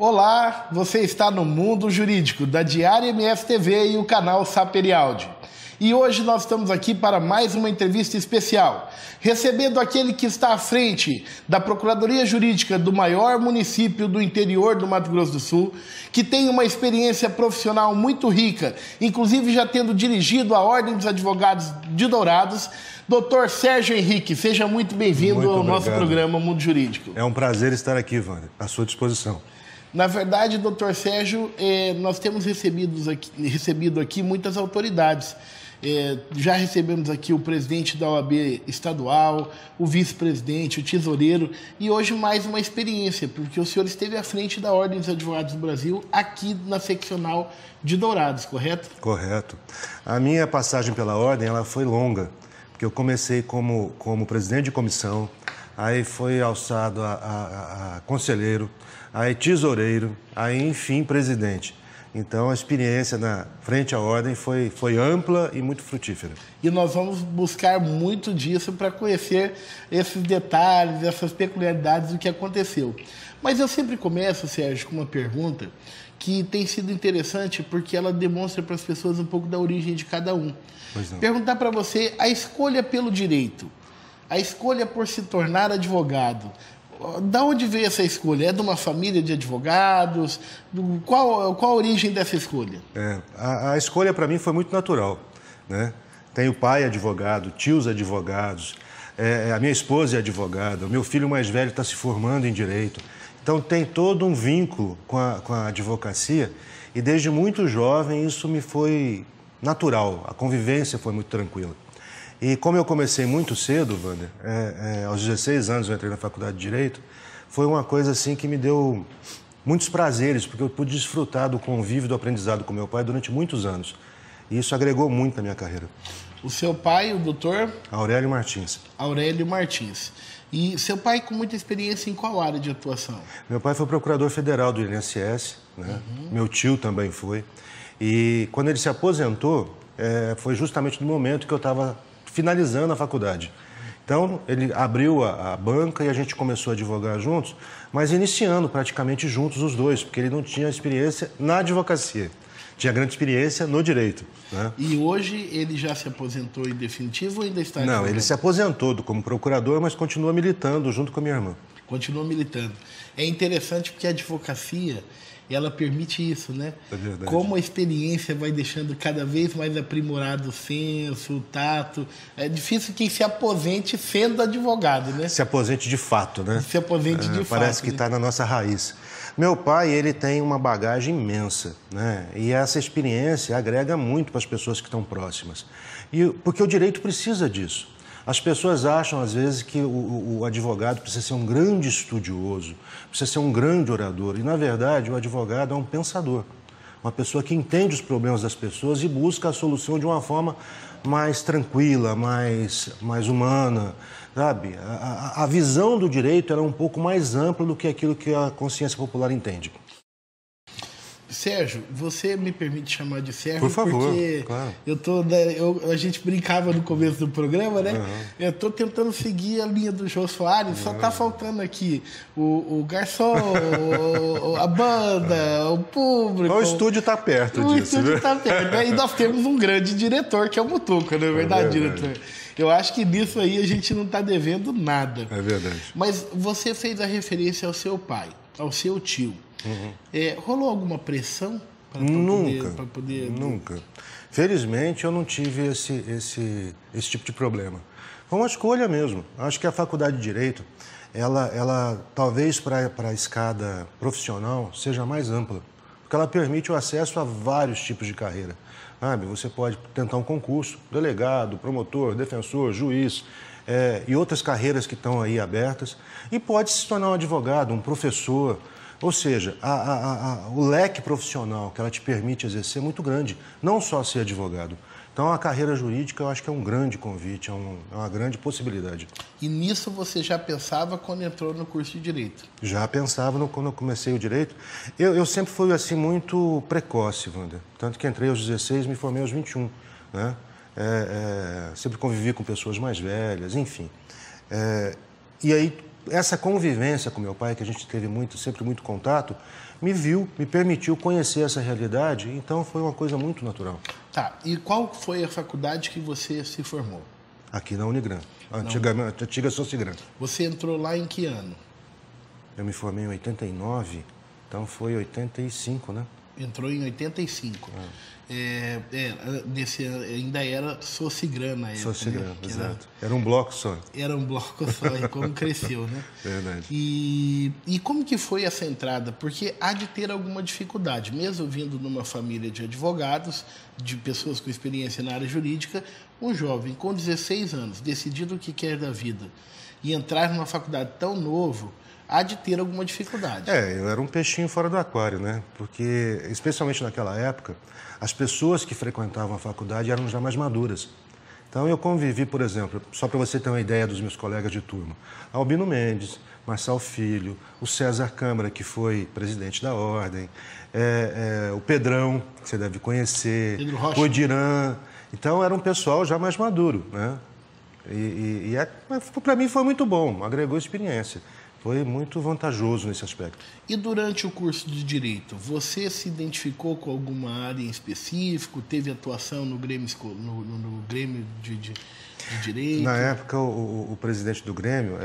Olá, você está no Mundo Jurídico da Diária MS TV e o canal Saperialdi. E hoje nós estamos aqui para mais uma entrevista especial, recebendo aquele que está à frente da Procuradoria Jurídica do maior município do interior do Mato Grosso do Sul, que tem uma experiência profissional muito rica, inclusive já tendo dirigido a Ordem dos Advogados de Dourados, Dr. Sérgio Henrique. Seja muito bem-vindo ao nosso programa Mundo Jurídico. É um prazer estar aqui, Wander, à sua disposição. Na verdade, doutor Sérgio, nós temos recebido aqui muitas autoridades. Já recebemos aqui o presidente da OAB estadual, o vice-presidente, o tesoureiro, e hoje mais uma experiência, porque o senhor esteve à frente da Ordem dos Advogados do Brasil aqui na seccional de Dourados, correto? Correto. A minha passagem pela Ordem ela foi longa, porque eu comecei como presidente de comissão, aí foi alçado a conselheiro, aí tesoureiro, aí enfim presidente. Então a experiência na frente à ordem foi ampla e muito frutífera. E nós vamos buscar muito disso para conhecer esses detalhes, essas peculiaridades do que aconteceu. Mas eu sempre começo, Sérgio, com uma pergunta que tem sido interessante porque ela demonstra para as pessoas um pouco da origem de cada um. Perguntar para você a escolha pelo direito, a escolha por se tornar advogado. Da onde veio essa escolha? É de uma família de advogados? Qual a origem dessa escolha? A escolha para mim foi muito natural, né? Tenho pai advogado, tios advogados, a minha esposa é advogada, o meu filho mais velho está se formando em Direito. Então tem todo um vínculo com a advocacia e desde muito jovem isso me foi natural, a convivência foi muito tranquila. E como eu comecei muito cedo, Wander, aos 16 anos eu entrei na Faculdade de Direito, foi uma coisa assim que me deu muitos prazeres, porque eu pude desfrutar do convívio, do aprendizado com meu pai durante muitos anos. E isso agregou muito na minha carreira. O seu pai, o doutor? Aurélio Martins. Aurélio Martins. E seu pai com muita experiência em qual área de atuação? Meu pai foi procurador federal do INSS, né? Meu tio também foi. E quando ele se aposentou, foi justamente no momento que eu estava finalizando a faculdade. Então, ele abriu a banca e a gente começou a advogar juntos, mas iniciando praticamente juntos os dois, porque ele não tinha experiência na advocacia, tinha grande experiência no direito, né? E hoje ele já se aposentou em definitivo ou ainda está advogando? Não, ele se aposentou como procurador, mas continua militando junto com a minha irmã. Continua militando. É interessante porque a advocacia, ela permite isso, né? É verdade. Como a experiência vai deixando cada vez mais aprimorado o senso, o tato. É difícil quem se aposente sendo advogado, né? Se aposente de fato, né? Se aposente de fato. Parece que está na nossa raiz. Meu pai, ele tem uma bagagem imensa, né? E essa experiência agrega muito para as pessoas que estão próximas. Porque o direito precisa disso. As pessoas acham, às vezes, que o advogado precisa ser um grande estudioso, precisa ser um grande orador. E, na verdade, o advogado é um pensador, uma pessoa que entende os problemas das pessoas e busca a solução de uma forma mais tranquila, mais humana, sabe? A visão do direito é um pouco mais ampla do que aquilo que a consciência popular entende. Sérgio, você me permite chamar de Sérgio? Por favor, porque claro. A gente brincava no começo do programa, né? Eu estou tentando seguir a linha do Jô Soares, só está faltando aqui o garçom, a banda, o público. O estúdio está perto disso. O estúdio está perto, né? E nós temos um grande diretor, que é o Mutuca, não é verdade, diretor? Eu acho que nisso aí a gente não está devendo nada. É verdade. Mas você fez a referência ao seu pai, ao seu tio. Rolou alguma pressão para poder... Nunca. Felizmente, eu não tive esse tipo de problema. Foi uma escolha mesmo. Acho que a Faculdade de Direito, ela talvez para a escada profissional seja mais ampla, porque ela permite o acesso a vários tipos de carreira. Sabe? Você pode tentar um concurso, delegado, promotor, defensor, juiz, e outras carreiras que estão aí abertas, e pode se tornar um advogado, um professor. Ou seja, o leque profissional que ela te permite exercer é muito grande, não só ser advogado. Então, a carreira jurídica eu acho que é um grande convite, é uma grande possibilidade. E nisso você já pensava quando entrou no curso de Direito? Já pensava quando eu comecei o Direito. Eu sempre fui assim muito precoce, Wander. Tanto que entrei aos 16 e me formei aos 21. Né? Sempre convivi com pessoas mais velhas, enfim. E aí essa convivência com meu pai, que a gente teve sempre muito contato, me permitiu conhecer essa realidade, então foi uma coisa muito natural. Tá, e qual foi a faculdade que você se formou? Aqui na Unigran, a antiga Socigran. Você entrou lá em que ano? Eu me formei em 89, então foi 85, né? Entrou em 85. Ainda era Socigran na época. Socigran, né? exato. Era um bloco só. Era um bloco só, e como cresceu, né? Verdade. E como que foi essa entrada? Porque há de ter alguma dificuldade, mesmo vindo numa família de advogados, de pessoas com experiência na área jurídica, um jovem com 16 anos, decidido o que quer da vida, e entrar numa faculdade tão novo, há de ter alguma dificuldade. Eu era um peixinho fora do aquário, né? Porque, especialmente naquela época, as pessoas que frequentavam a faculdade eram já mais maduras. Então, eu convivi, por exemplo, só para você ter uma ideia dos meus colegas de turma, Albino Mendes, Marçal Filho, o César Câmara, que foi presidente da Ordem, o Pedrão, que você deve conhecer, o Odiran. Então, era um pessoal já mais maduro, né? Para mim foi muito bom, agregou experiência. Foi muito vantajoso nesse aspecto. E durante o curso de Direito, você se identificou com alguma área em específico? Teve atuação no Grêmio, no Grêmio de Direito? Na época, o presidente do Grêmio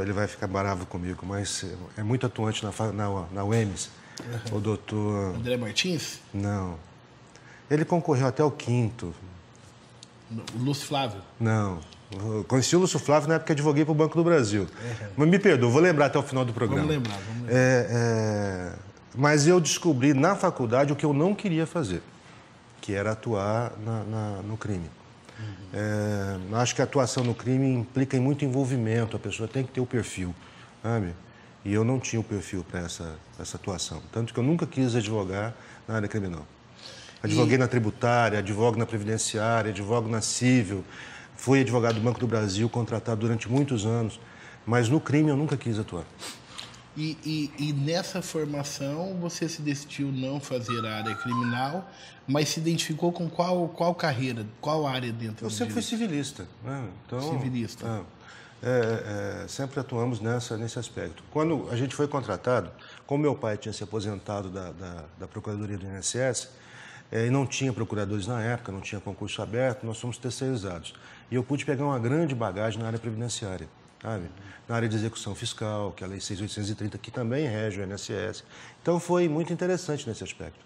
ele vai ficar bravo comigo, mas é muito atuante na UEMS. Uhum. O doutor... André Martins? Não. Ele concorreu até o 5º. O Lúcio Flávio? Não. Eu conheci o Lúcio Flávio na época que advoguei para o Banco do Brasil. Mas me perdoa, vou lembrar até o final do programa. Vamos lembrar. Mas eu descobri na faculdade o que eu não queria fazer, que era atuar no crime. Uhum. Acho que a atuação no crime implica em muito envolvimento, a pessoa tem que ter o perfil, sabe? E eu não tinha o perfil para essa atuação. Tanto que eu nunca quis advogar na área criminal. Advoguei na tributária, advogo na previdenciária, advogo na civil. Fui advogado do Banco do Brasil, contratado durante muitos anos, mas no crime eu nunca quis atuar. E nessa formação você se decidiu não fazer a área criminal, mas se identificou com qual carreira, qual área dentro do Eu sempre fui civilista. Né? Então, civilista. Sempre atuamos nesse aspecto. Quando a gente foi contratado, como meu pai tinha se aposentado da Procuradoria do INSS, e não tinha procuradores na época, não tinha concurso aberto, nós fomos terceirizados. E eu pude pegar uma grande bagagem na área previdenciária, sabe? Na área de execução fiscal, que é a Lei 6.830, que também rege o INSS. Então foi muito interessante nesse aspecto.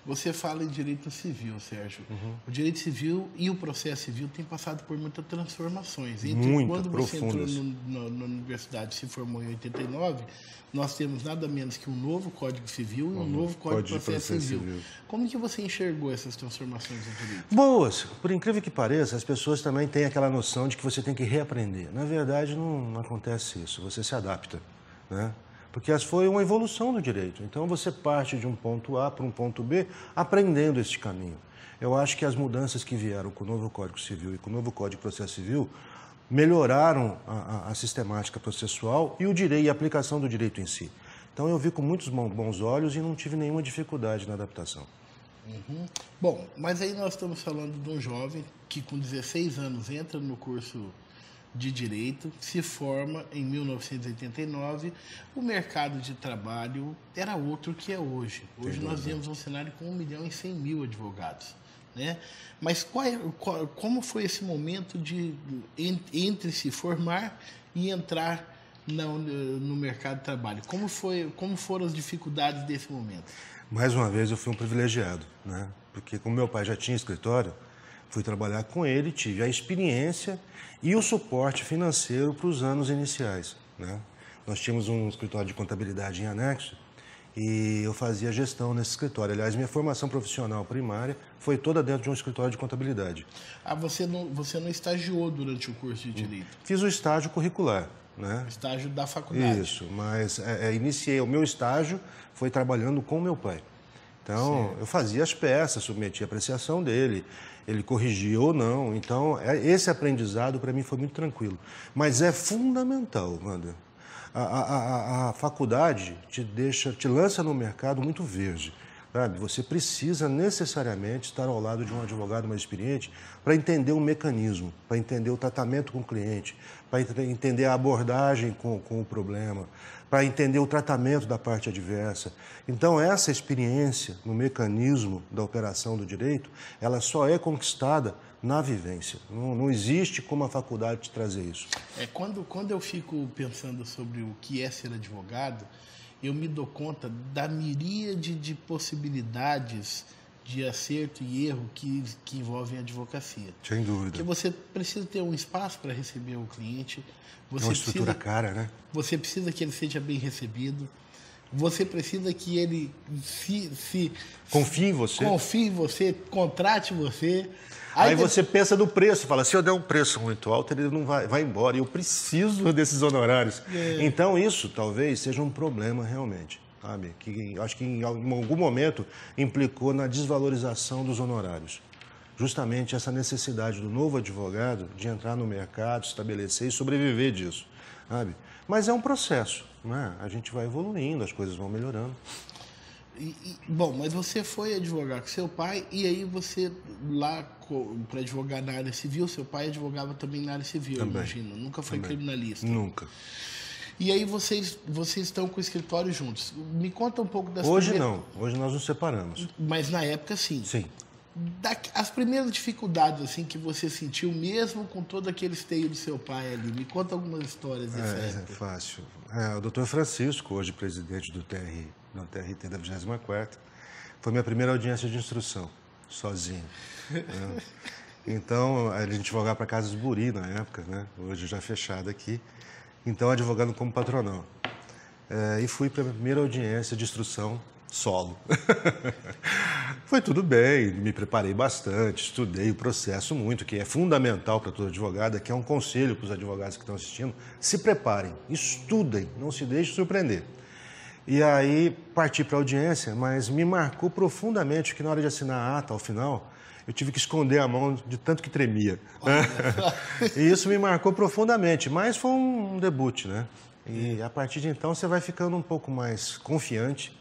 Você fala em direito civil, Sérgio. Uhum. O direito civil e o processo civil têm passado por muitas transformações. Muito quando profundas. você entrou na universidade e se formou em 89, nós temos nada menos que um novo Código Civil e um novo Código de Processo Civil. Como que você enxergou essas transformações do direito? Boas. Por incrível que pareça, as pessoas também têm aquela noção de que você tem que reaprender. Na verdade, não acontece isso. Você se adapta, né? Porque foi uma evolução do direito. Então, você parte de um ponto A para um ponto B, aprendendo este caminho. Eu acho que as mudanças que vieram com o novo Código Civil e com o novo Código de Processo Civil melhoraram a sistemática processual e e a aplicação do direito em si. Então, eu vi com muitos bons olhos e não tive nenhuma dificuldade na adaptação. Uhum. Bom, mas aí nós estamos falando de um jovem que com 16 anos entra no curso de Direito, se forma em 1989, o mercado de trabalho era outro que é hoje. Hoje nós vemos um cenário com 1.100.000 advogados, né? Mas como foi esse momento entre se formar e entrar no mercado de trabalho? Como foram as dificuldades desse momento? Mais uma vez eu fui um privilegiado, né? Porque como meu pai já tinha escritório, fui trabalhar com ele, tive a experiência e o suporte financeiro para os anos iniciais, né? Nós tínhamos um escritório de contabilidade em anexo e eu fazia gestão nesse escritório. Aliás, minha formação profissional primária foi toda dentro de um escritório de contabilidade. Ah, você não estagiou durante o curso de Direito? Fiz o estágio curricular, né? O estágio da faculdade. Isso, mas iniciei. O meu estágio foi trabalhando com meu pai. Então, eu fazia as peças, submetia a apreciação dele, ele corrigia ou não. Então, esse aprendizado para mim foi muito tranquilo. Mas é fundamental, Wander. A faculdade te lança no mercado muito verde. sabe? Você precisa necessariamente estar ao lado de um advogado mais experiente para entender o mecanismo, para entender o tratamento com o cliente, para entender a abordagem com o problema, para entender o tratamento da parte adversa. Então, essa experiência no mecanismo da operação do direito, ela só é conquistada na vivência. Não existe como a faculdade te trazer isso. Quando eu fico pensando sobre o que é ser advogado, eu me dou conta da miríade de possibilidades de acerto e erro que envolvem a advocacia. Sem dúvida. Porque você precisa ter um espaço para receber o cliente. Você uma estrutura cara, né? Você precisa que ele seja bem recebido. Você precisa que ele confie em você. Confie em você, contrate você. Aí você pensa no preço, fala, se eu der um preço muito alto, ele não vai embora. E eu preciso desses honorários. Então, isso talvez seja um problema realmente, sabe? Que acho que em algum momento implicou na desvalorização dos honorários. Justamente essa necessidade do novo advogado de entrar no mercado, estabelecer e sobreviver disso, sabe? Mas é um processo, né? A gente vai evoluindo, as coisas vão melhorando. Bom, mas você foi advogar com seu pai e aí você lá para advogar na área civil, seu pai advogava também na área civil, também, imagino. Nunca foi criminalista. Nunca. E aí vocês estão com o escritório juntos. Me conta um pouco das Hoje não, hoje nós nos separamos. Mas na época sim. Sim. As primeiras dificuldades assim que você sentiu, mesmo com todo aquele esteio do seu pai ali, me conta algumas histórias dessa época. É fácil. O doutor Francisco, hoje presidente do TRT da 24ª, foi minha primeira audiência de instrução, sozinho. Então, a gente advogava para Casas Buri na época, né? Hoje já fechado aqui. Então, advogando como patronal. E fui para a minha primeira audiência de instrução solo. Foi tudo bem, me preparei bastante, estudei o processo muito, que é fundamental para todo advogado, que é um conselho para os advogados que estão assistindo. Se preparem, estudem, não se deixem surpreender. E aí parti para a audiência, mas me marcou profundamente que na hora de assinar a ata, ao final, eu tive que esconder a mão de tanto que tremia. E isso me marcou profundamente, mas foi um debut, né? E a partir de então você vai ficando um pouco mais confiante,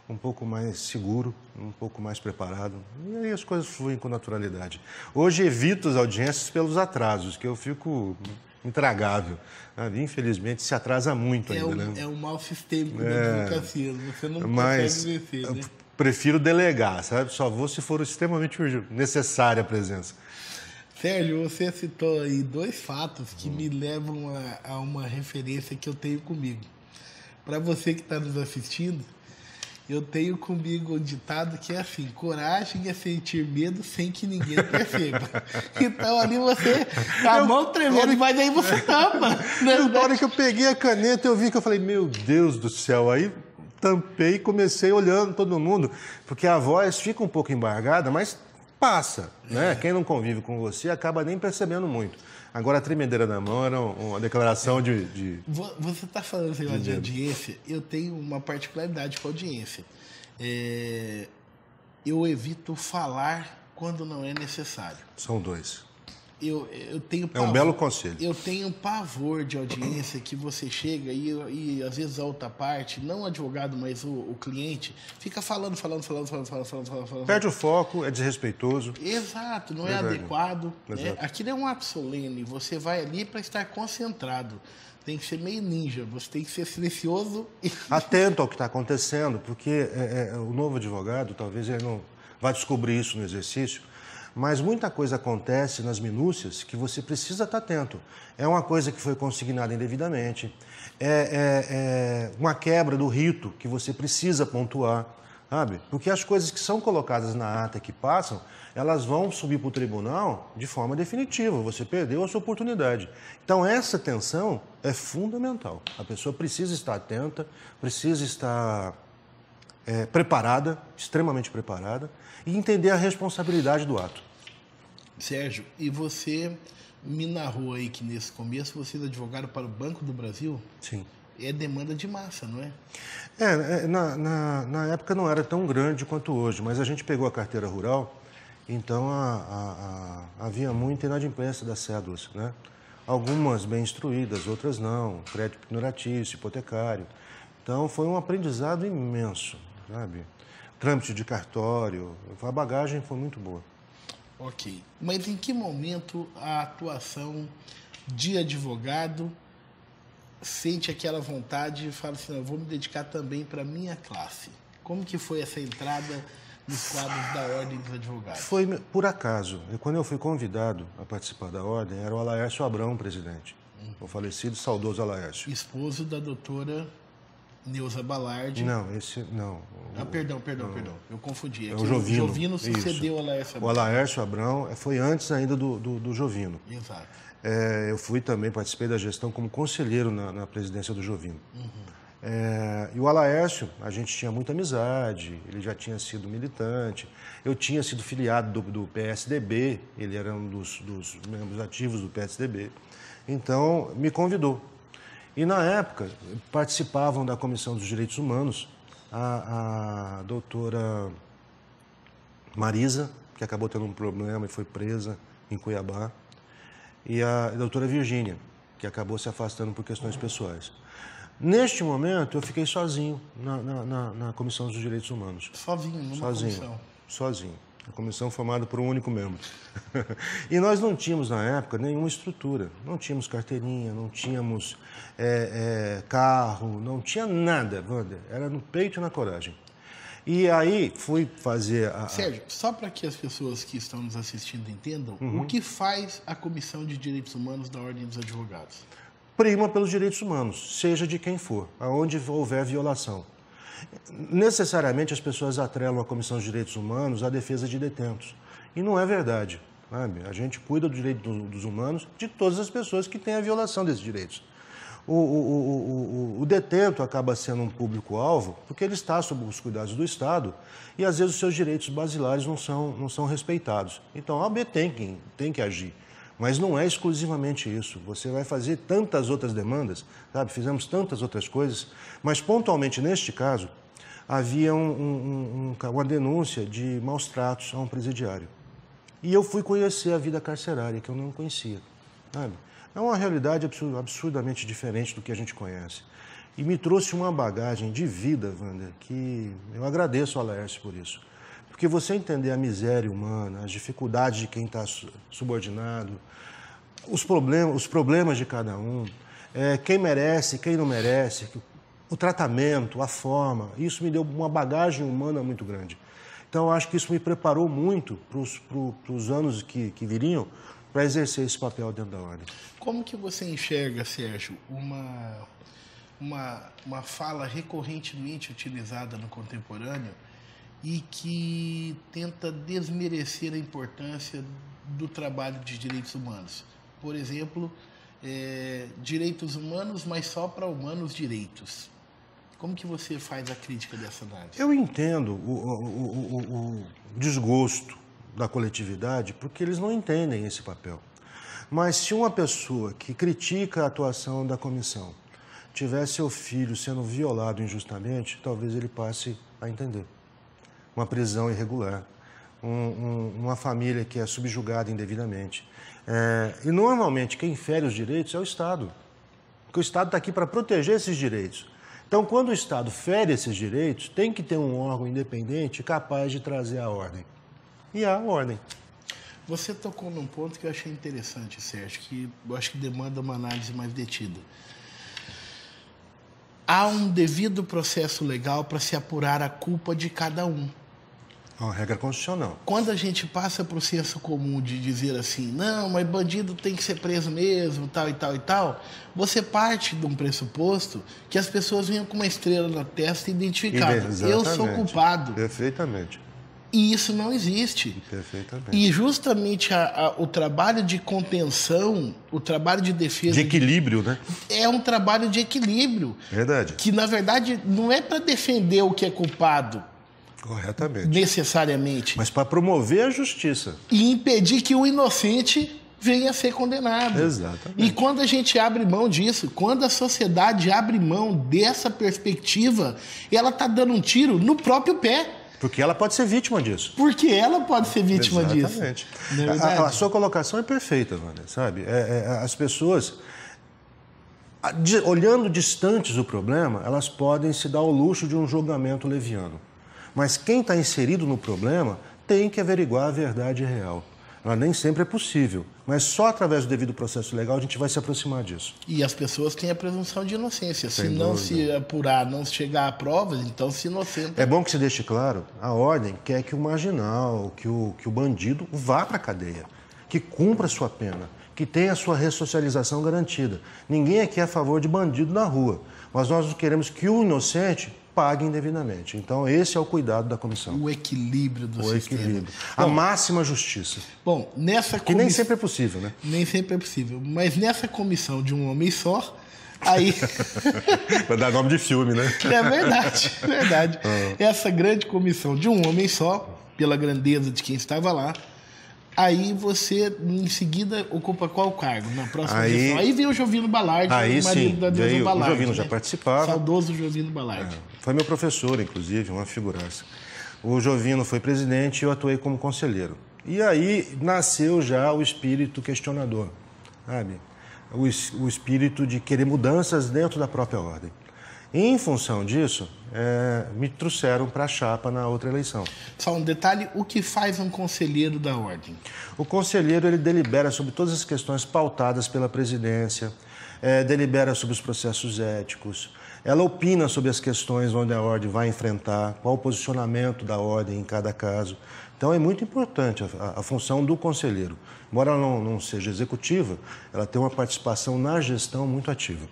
um pouco mais seguro, um pouco mais preparado. E aí as coisas fluem com naturalidade. Hoje evito as audiências pelos atrasos, que eu fico intragável. Infelizmente se atrasa muito ainda, né? É um mal sistêmico da advocacia, você não consegue vencer, né? Prefiro delegar, sabe? Só vou se for extremamente necessária a presença. Sérgio, você citou aí 2 fatos que me levam a uma referência que eu tenho comigo. Para você que está nos assistindo, eu tenho comigo um ditado que é assim: coragem é sentir medo sem que ninguém perceba. Então ali você, a mão tremendo, mas aí você tampa. Na hora que eu peguei a caneta, eu vi que eu falei, meu Deus do céu, aí tampei e comecei olhando todo mundo, porque a voz fica um pouco embargada, mas passa, né? Quem não convive com você acaba nem percebendo muito. Agora, a tremedeira na mão era uma declaração de... Você está falando de audiência, eu tenho uma particularidade com a audiência. Eu evito falar quando não é necessário. São 2. Eu tenho pavor, é um belo conselho. Eu tenho pavor de audiência que você chega e às vezes a outra parte, não o advogado, mas o cliente, fica falando. Perde o foco, é desrespeitoso. Exato, não é adequado. Né? Aquilo é um ato solene, você vai ali para estar concentrado. Tem que ser meio ninja, você tem que ser silencioso. Atento ao que está acontecendo, porque o novo advogado, talvez ele não vai descobrir isso no exercício, mas muita coisa acontece nas minúcias que você precisa estar atento. É uma coisa que foi consignada indevidamente, é uma quebra do rito que você precisa pontuar, sabe? Porque as coisas que são colocadas na ata que passam, elas vão subir para o tribunal de forma definitiva, você perdeu a sua oportunidade. Então essa atenção é fundamental. A pessoa precisa estar atenta, precisa estar preparada, extremamente preparada, e entender a responsabilidade do ato. Sérgio, e você me narrou aí que nesse começo vocês advogaram para o Banco do Brasil? Sim. É demanda de massa, não é? Na época não era tão grande quanto hoje, mas a gente pegou a carteira rural, então havia muita inadimplência das cédulas, né? Algumas bem instruídas, outras não, crédito ignoratício, hipotecário. Então foi um aprendizado imenso, sabe? trâmite de cartório. A bagagem foi muito boa. Ok. Mas em que momento a atuação de advogado sente aquela vontade e fala assim, eu vou me dedicar também para a minha classe? Como que foi essa entrada nos quadros da Ordem dos Advogados? Foi por acaso. Quando eu fui convidado a participar da Ordem, era o Alaércio Abrão, presidente. O falecido, saudoso Alaércio. Esposo da doutora Neuza Balardi. Não, esse não. Perdão. Eu confundi. É o Jovino. O Jovino sucedeu o Alaércio Abrão. O Alaércio Abrão foi antes ainda do Jovino. Exato. Eu fui também, participei da gestão como conselheiro na presidência do Jovino. E o Alaércio, a gente tinha muita amizade, ele já tinha sido militante, eu tinha sido filiado do PSDB, ele era um dos membros ativos do PSDB, então me convidou. E na época participavam da Comissão dos Direitos Humanos a doutora Marisa, que acabou tendo um problema e foi presa em Cuiabá, e a doutora Virgínia, que acabou se afastando por questões pessoais. Neste momento, eu fiquei sozinho na Comissão dos Direitos Humanos. Sozinho, numa comissão? Sozinho. A comissão formada por um único membro. E nós não tínhamos, na época, nenhuma estrutura. Não tínhamos carteirinha, não tínhamos carro, não tinha nada, Wander. Era no peito e na coragem. E aí fui fazer Sérgio, só para que as pessoas que estão nos assistindo entendam, o que faz a Comissão de Direitos Humanos da Ordem dos Advogados? Prima pelos direitos humanos, seja de quem for, aonde houver violação. Necessariamente as pessoas atrelam a Comissão de Direitos Humanos à defesa de detentos. E não é verdade. Sabe? A gente cuida do direito dos humanos de todas as pessoas que têm a violação desses direitos. O detento acaba sendo um público-alvo porque ele está sob os cuidados do Estado e às vezes os seus direitos basilares não são respeitados. Então a OAB tem que agir. Mas não é exclusivamente isso. Você vai fazer tantas outras demandas, sabe? Fizemos tantas outras coisas, mas pontualmente neste caso, havia uma denúncia de maus tratos a um presidiário. E eu fui conhecer a vida carcerária, que eu não conhecia, sabe? É uma realidade absurdamente diferente do que a gente conhece. E me trouxe uma bagagem de vida, Wander, que eu agradeço ao Alaércio por isso. Porque você entender a miséria humana, as dificuldades de quem está subordinado, os problemas de cada um, quem merece, quem não merece, o tratamento, a forma, isso me deu uma bagagem humana muito grande. Então, eu acho que isso me preparou muito para os anos que viriam para exercer esse papel dentro da Ordem. Como que você enxerga, Sérgio, uma fala recorrentemente utilizada no contemporâneo e que tenta desmerecer a importância do trabalho de direitos humanos? Por exemplo, direitos humanos, mas só para humanos direitos. Como que você faz a crítica dessa análise? Eu entendo o desgosto da coletividade porque eles não entendem esse papel. Mas se uma pessoa que critica a atuação da comissão tiver seu filho sendo violado injustamente, talvez ele passe a entender. Uma prisão irregular, uma família que é subjugada indevidamente. E normalmente quem fere os direitos é o Estado, porque o Estado está aqui para proteger esses direitos. Então, quando o Estado fere esses direitos, tem que ter um órgão independente capaz de trazer a ordem. E há ordem. Você tocou num ponto que eu achei interessante, Sérgio, que eu acho que demanda uma análise mais detida. Há um devido processo legal para se apurar a culpa de cada um. É uma regra constitucional. Quando a gente passa para o senso comum de dizer assim, não, mas bandido tem que ser preso mesmo, tal e tal e tal, você parte de um pressuposto que as pessoas venham com uma estrela na testa identificada. Eu sou culpado. Perfeitamente. E isso não existe. Perfeitamente. E justamente o trabalho de contenção, o trabalho de defesa... De equilíbrio, né? É um trabalho de equilíbrio. Verdade. Que, na verdade, não é para defender o que é culpado. Corretamente. Necessariamente. Mas para promover a justiça. E impedir que o inocente venha a ser condenado. Exatamente. E quando a gente abre mão disso, quando a sociedade abre mão dessa perspectiva, ela está dando um tiro no próprio pé. Porque ela pode ser vítima disso. Porque ela pode ser vítima disso. Exatamente. A sua colocação é perfeita, Wander, sabe? As pessoas, olhando distantes do problema, elas podem se dar ao luxo de um julgamento leviano. Mas quem está inserido no problema tem que averiguar a verdade real. Ela nem sempre é possível, mas só através do devido processo legal a gente vai se aproximar disso. E as pessoas têm a presunção de inocência. Se não se apurar, não chegar a provas, então se inocenta. É bom que se deixe claro, a ordem quer que o marginal, que o bandido vá para a cadeia, que cumpra a sua pena, que tenha a sua ressocialização garantida. Ninguém aqui é a favor de bandido na rua, mas nós queremos que o inocente pague indevidamente. Então, esse é o cuidado da comissão. O equilíbrio do sistema. Equilíbrio. A máxima justiça. Bom, nessa que nem sempre é possível, né? Nem sempre é possível. Mas nessa comissão de um homem só, aí... Vai dar nome de filme, né? É verdade, verdade. Essa grande comissão de um homem só, pela grandeza de quem estava lá, aí você, em seguida, ocupa qual cargo na próxima gestão? Aí veio o Jovino Balardi, o marido da Deusa Balardi. O Jovino já participava. Saudoso Jovino Balardi. Foi meu professor, inclusive, uma figuraça. O Jovino foi presidente e eu atuei como conselheiro. E aí nasceu já o espírito questionador, sabe? O espírito de querer mudanças dentro da própria ordem. E, em função disso, me trouxeram para a chapa na outra eleição. Só um detalhe, o que faz um conselheiro da ordem? O conselheiro ele delibera sobre todas as questões pautadas pela presidência, delibera sobre os processos éticos, ela opina sobre as questões onde a ordem vai enfrentar, qual o posicionamento da ordem em cada caso. Então é muito importante a função do conselheiro. Embora ela não seja executiva, ela tem uma participação na gestão muito ativa.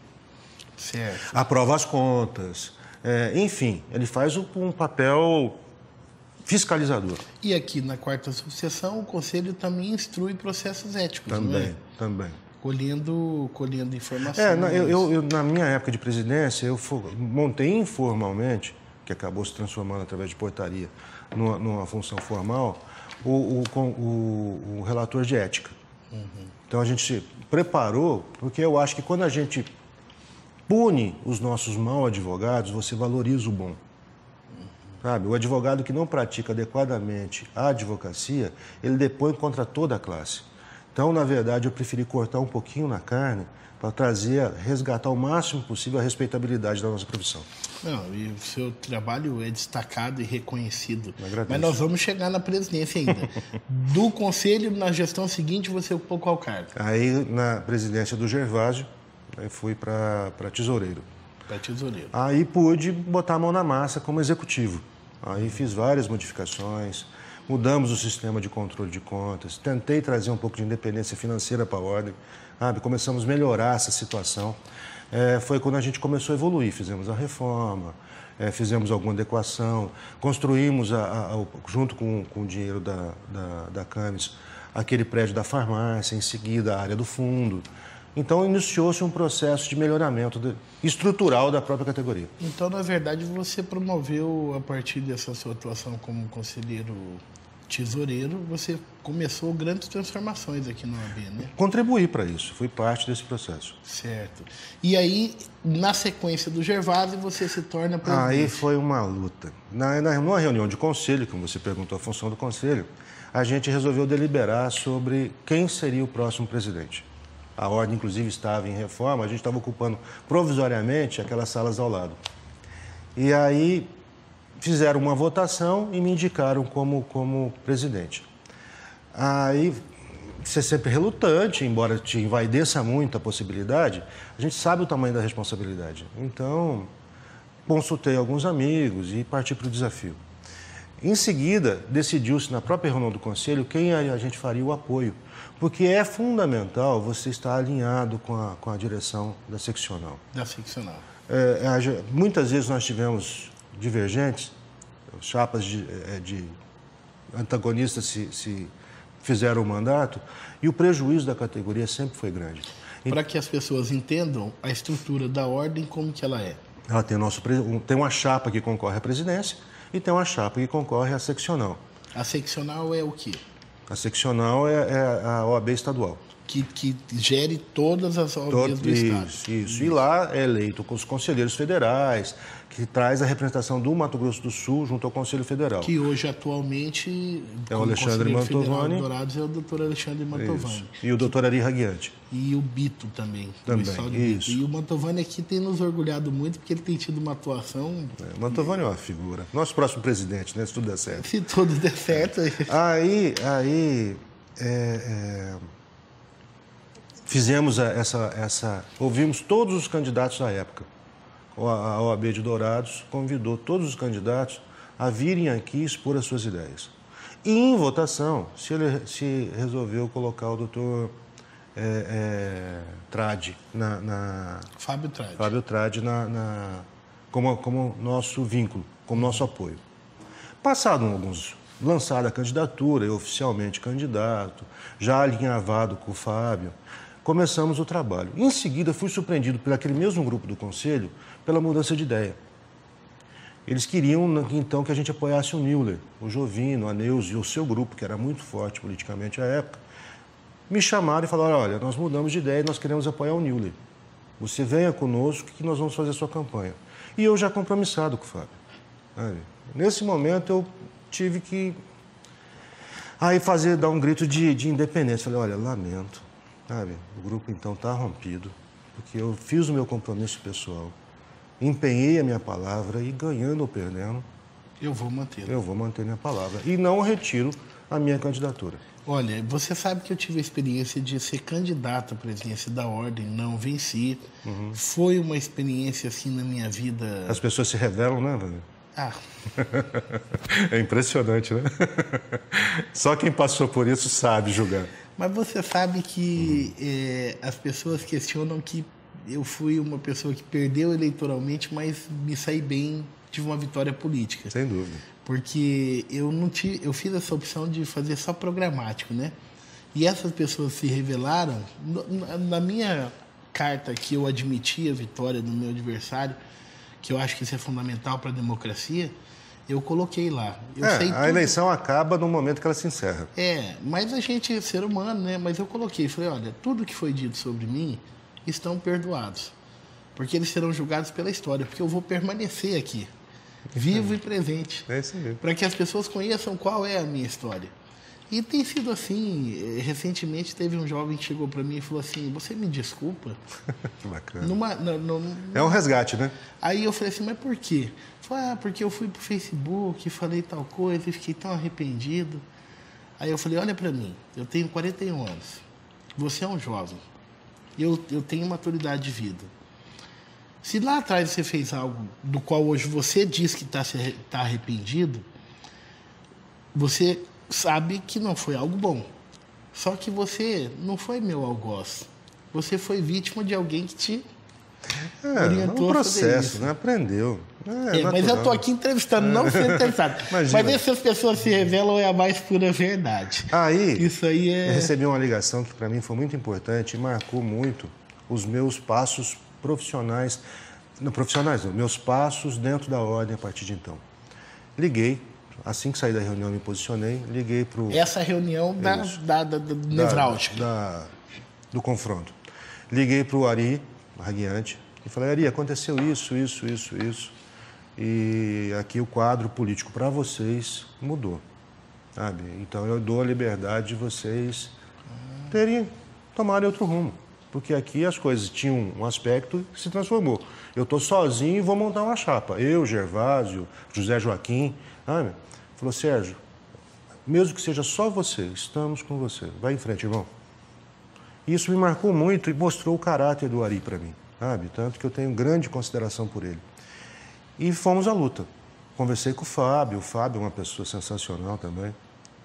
Certo. Aprova as contas, enfim, ele faz um papel fiscalizador. E aqui na quarta subseção, o Conselho também instrui processos éticos, Também. Colhendo informações. Na minha época de presidência, eu montei informalmente, que acabou se transformando através de portaria numa função formal, o relator de ética. Então a gente se preparou, porque eu acho que quando a gente pune os nossos mal advogados, você valoriza o bom. Sabe? O advogado que não pratica adequadamente a advocacia, ele depõe contra toda a classe. Então, na verdade, eu preferi cortar um pouquinho na carne para resgatar o máximo possível a respeitabilidade da nossa profissão. Não, e o seu trabalho é destacado e reconhecido. Mas nós vamos chegar na presidência ainda. Do conselho, na gestão seguinte, você ocupou qual cargo? Aí, na presidência do Gervásio, eu fui para tesoureiro. Para tesoureiro. Aí pude botar a mão na massa como executivo. Aí fiz várias modificações, mudamos o sistema de controle de contas, tentei trazer um pouco de independência financeira para a ordem, sabe? Começamos a melhorar essa situação. Foi quando a gente começou a evoluir, fizemos a reforma, fizemos alguma adequação, construímos, junto com o dinheiro da Camis, aquele prédio da farmácia, em seguida a área do fundo. Então, iniciou-se um processo de melhoramento estrutural da própria categoria. Então, na verdade, você promoveu, a partir dessa sua atuação como conselheiro tesoureiro, você começou grandes transformações aqui no AB, né? Contribuí para isso, fui parte desse processo. Certo. E aí, na sequência do Gervásio, você se torna presidente. Aí foi uma luta. Numa reunião de conselho, como você perguntou a função do conselho, a gente resolveu deliberar sobre quem seria o próximo presidente. A ordem, inclusive, estava em reforma, a gente estava ocupando provisoriamente aquelas salas ao lado. E aí fizeram uma votação e me indicaram como presidente. Aí, você é sempre relutante, embora te envaideça muito a possibilidade, a gente sabe o tamanho da responsabilidade. Então, consultei alguns amigos e parti para o desafio. Em seguida, decidiu-se na própria reunião do Conselho quem a gente faria o apoio, porque é fundamental você estar alinhado com a direção da seccional. Da seccional. Muitas vezes nós tivemos divergentes, chapas de antagonistas se fizeram o mandato, e o prejuízo da categoria sempre foi grande. Para que as pessoas entendam a estrutura da ordem, como que ela é? Ela tem uma chapa que concorre à presidência e tem uma chapa que concorre à seccional. A seccional é o quê? A seccional é a OAB estadual. Que gere todas as OABs do Estado. Isso. E lá é eleito com os conselheiros federais, que traz a representação do Mato Grosso do Sul junto ao Conselho Federal. Que hoje, atualmente, é o Alexandre Mantovani. Dourados é o doutor Alexandre Mantovani. Isso. E o doutor Ari Raguiante. E o Bito também. Isso. E o Mantovani aqui tem nos orgulhado muito, porque ele tem tido uma atuação... O Mantovani é uma figura. Nosso próximo presidente, né? Se tudo der certo. Se tudo der certo. Fizemos ouvimos todos os candidatos à época. A OAB de Dourados convidou todos os candidatos a virem aqui expor as suas ideias. E em votação, se resolveu colocar o doutor Trade, Fábio Trade como nosso vínculo, como nosso apoio. Lançada a candidatura, eu oficialmente candidato, já alinhavado com o Fábio, começamos o trabalho. Em seguida, fui surpreendido por aquele mesmo grupo do Conselho pela mudança de ideia. Eles queriam, então, que a gente apoiasse o Müller, o Jovino, a Neuza e o seu grupo, que era muito forte politicamente à época. Me chamaram e falaram, olha, nós mudamos de ideia e nós queremos apoiar o Müller. Você venha conosco que nós vamos fazer a sua campanha. E eu já compromissado com o Fábio. Sabe? Nesse momento, eu tive que dar um grito de independência. Falei, olha, lamento, sabe? O grupo, então, está rompido, porque eu fiz o meu compromisso pessoal. Empenhei a minha palavra e, ganhando ou perdendo, eu vou manter. Eu vou manter minha palavra. E não retiro a minha candidatura. Olha, você sabe que eu tive a experiência de ser candidato à presidência da Ordem, não venci. Foi uma experiência, assim, na minha vida... As pessoas se revelam, né, Wander? É impressionante, né? Só quem passou por isso sabe julgar. Mas você sabe que as pessoas questionam que eu fui uma pessoa que perdeu eleitoralmente, mas me saí bem, tive uma vitória política. Sem dúvida. Porque eu fiz essa opção de fazer só programático, né? E essas pessoas se revelaram. Na minha carta que eu admiti a vitória do meu adversário, que eu acho que isso é fundamental para a democracia, eu coloquei lá. A eleição acaba no momento que ela se encerra. Mas a gente é ser humano, né? Mas eu coloquei, falei, olha, tudo que foi dito sobre mim estão perdoados. Porque eles serão julgados pela história, porque eu vou permanecer aqui, vivo e presente. É isso mesmo. Para que as pessoas conheçam qual é a minha história. E tem sido assim. Recentemente teve um jovem que chegou para mim e falou assim, você me desculpa? Que bacana. É um resgate, né? Aí eu falei assim, mas por quê? Falei, porque eu fui pro Facebook, falei tal coisa e fiquei tão arrependido. Aí eu falei, olha para mim, eu tenho 41 anos, você é um jovem, eu tenho maturidade de vida. Se lá atrás você fez algo do qual hoje você diz que está arrependido, você sabe que não foi algo bom. Só que você não foi meu algoz. Você foi vítima de alguém que te orientou um processo, né? Aprendeu. Mas eu estou aqui entrevistando, não sendo entrevistado. Mas essas pessoas se revelam é a mais pura verdade. Isso aí eu recebi uma ligação que para mim foi muito importante e marcou muito os meus passos profissionais. Não, meus passos dentro da Ordem a partir de então. Liguei. Assim que saí da reunião, me posicionei, liguei para o... Essa reunião da nevrálgica. Do confronto. Liguei para o Ari Raguiante e falei, Ari, aconteceu isso. E aqui o quadro político para vocês mudou, sabe? Então eu dou a liberdade de vocês tomarem outro rumo. Porque aqui as coisas tinham um aspecto que se transformou. Eu estou sozinho e vou montar uma chapa. Eu, Gervásio, José Joaquim, sabe? Falou, Sérgio, mesmo que seja só você, estamos com você. Vai em frente, irmão. Isso me marcou muito e mostrou o caráter do Ari para mim, sabe? Tanto que eu tenho grande consideração por ele. E fomos à luta. Conversei com o Fábio é uma pessoa sensacional também.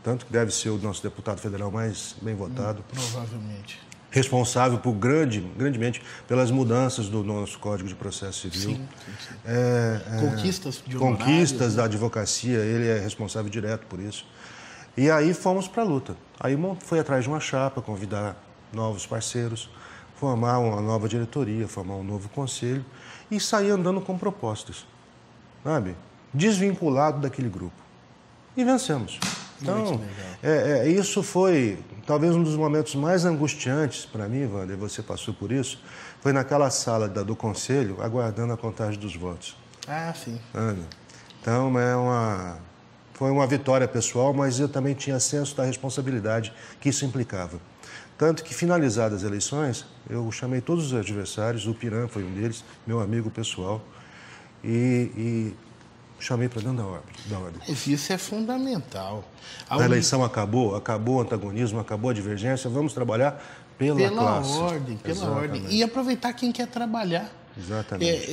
Tanto que deve ser o nosso deputado federal mais bem votado. Provavelmente. Responsável por grandemente pelas mudanças do nosso Código de Processo Civil. Sim. Conquistas da advocacia, ele é responsável direto por isso. E aí fomos para a luta. Aí fui atrás de uma chapa, convidar novos parceiros, formar uma nova diretoria, formar um novo conselho e sair andando com propostas, sabe? Desvinculado daquele grupo. E vencemos. Então, isso foi talvez um dos momentos mais angustiantes para mim, Wander, você passou por isso, foi naquela sala do conselho, aguardando a contagem dos votos. Ah, sim. Então, foi uma vitória pessoal, mas eu também tinha senso da responsabilidade que isso implicava. Tanto que, finalizadas as eleições, eu chamei todos os adversários, o Piran foi um deles, meu amigo pessoal, e chamei para dentro da ordem. Mas isso é fundamental. A eleição acabou o antagonismo, acabou a divergência, vamos trabalhar pela classe. Pela ordem. E aproveitar quem quer trabalhar. Exatamente.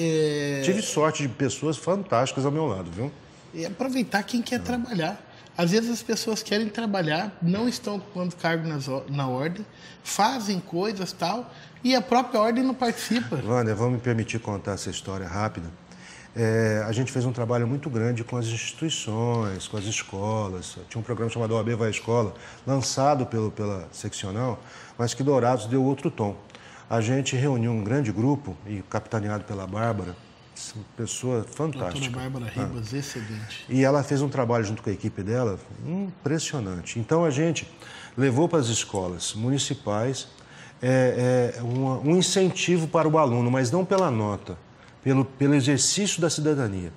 Tive sorte de pessoas fantásticas ao meu lado, viu? E aproveitar quem quer trabalhar. Às vezes as pessoas querem trabalhar, não estão ocupando cargo na ordem, fazem coisas tal, e a própria ordem não participa. Wander, vamos me permitir contar essa história rápida. A gente fez um trabalho muito grande com as instituições, com as escolas. Tinha um programa chamado OAB Vai à Escola, lançado pela seccional, mas que Dourados deu outro tom. A gente reuniu um grande grupo, e capitaneado pela Bárbara, pessoa fantástica. Doutora Bárbara Ribas, excelente. E ela fez um trabalho junto com a equipe dela impressionante. Então a gente levou para as escolas municipais um incentivo para o aluno, mas não pela nota, pelo exercício da cidadania.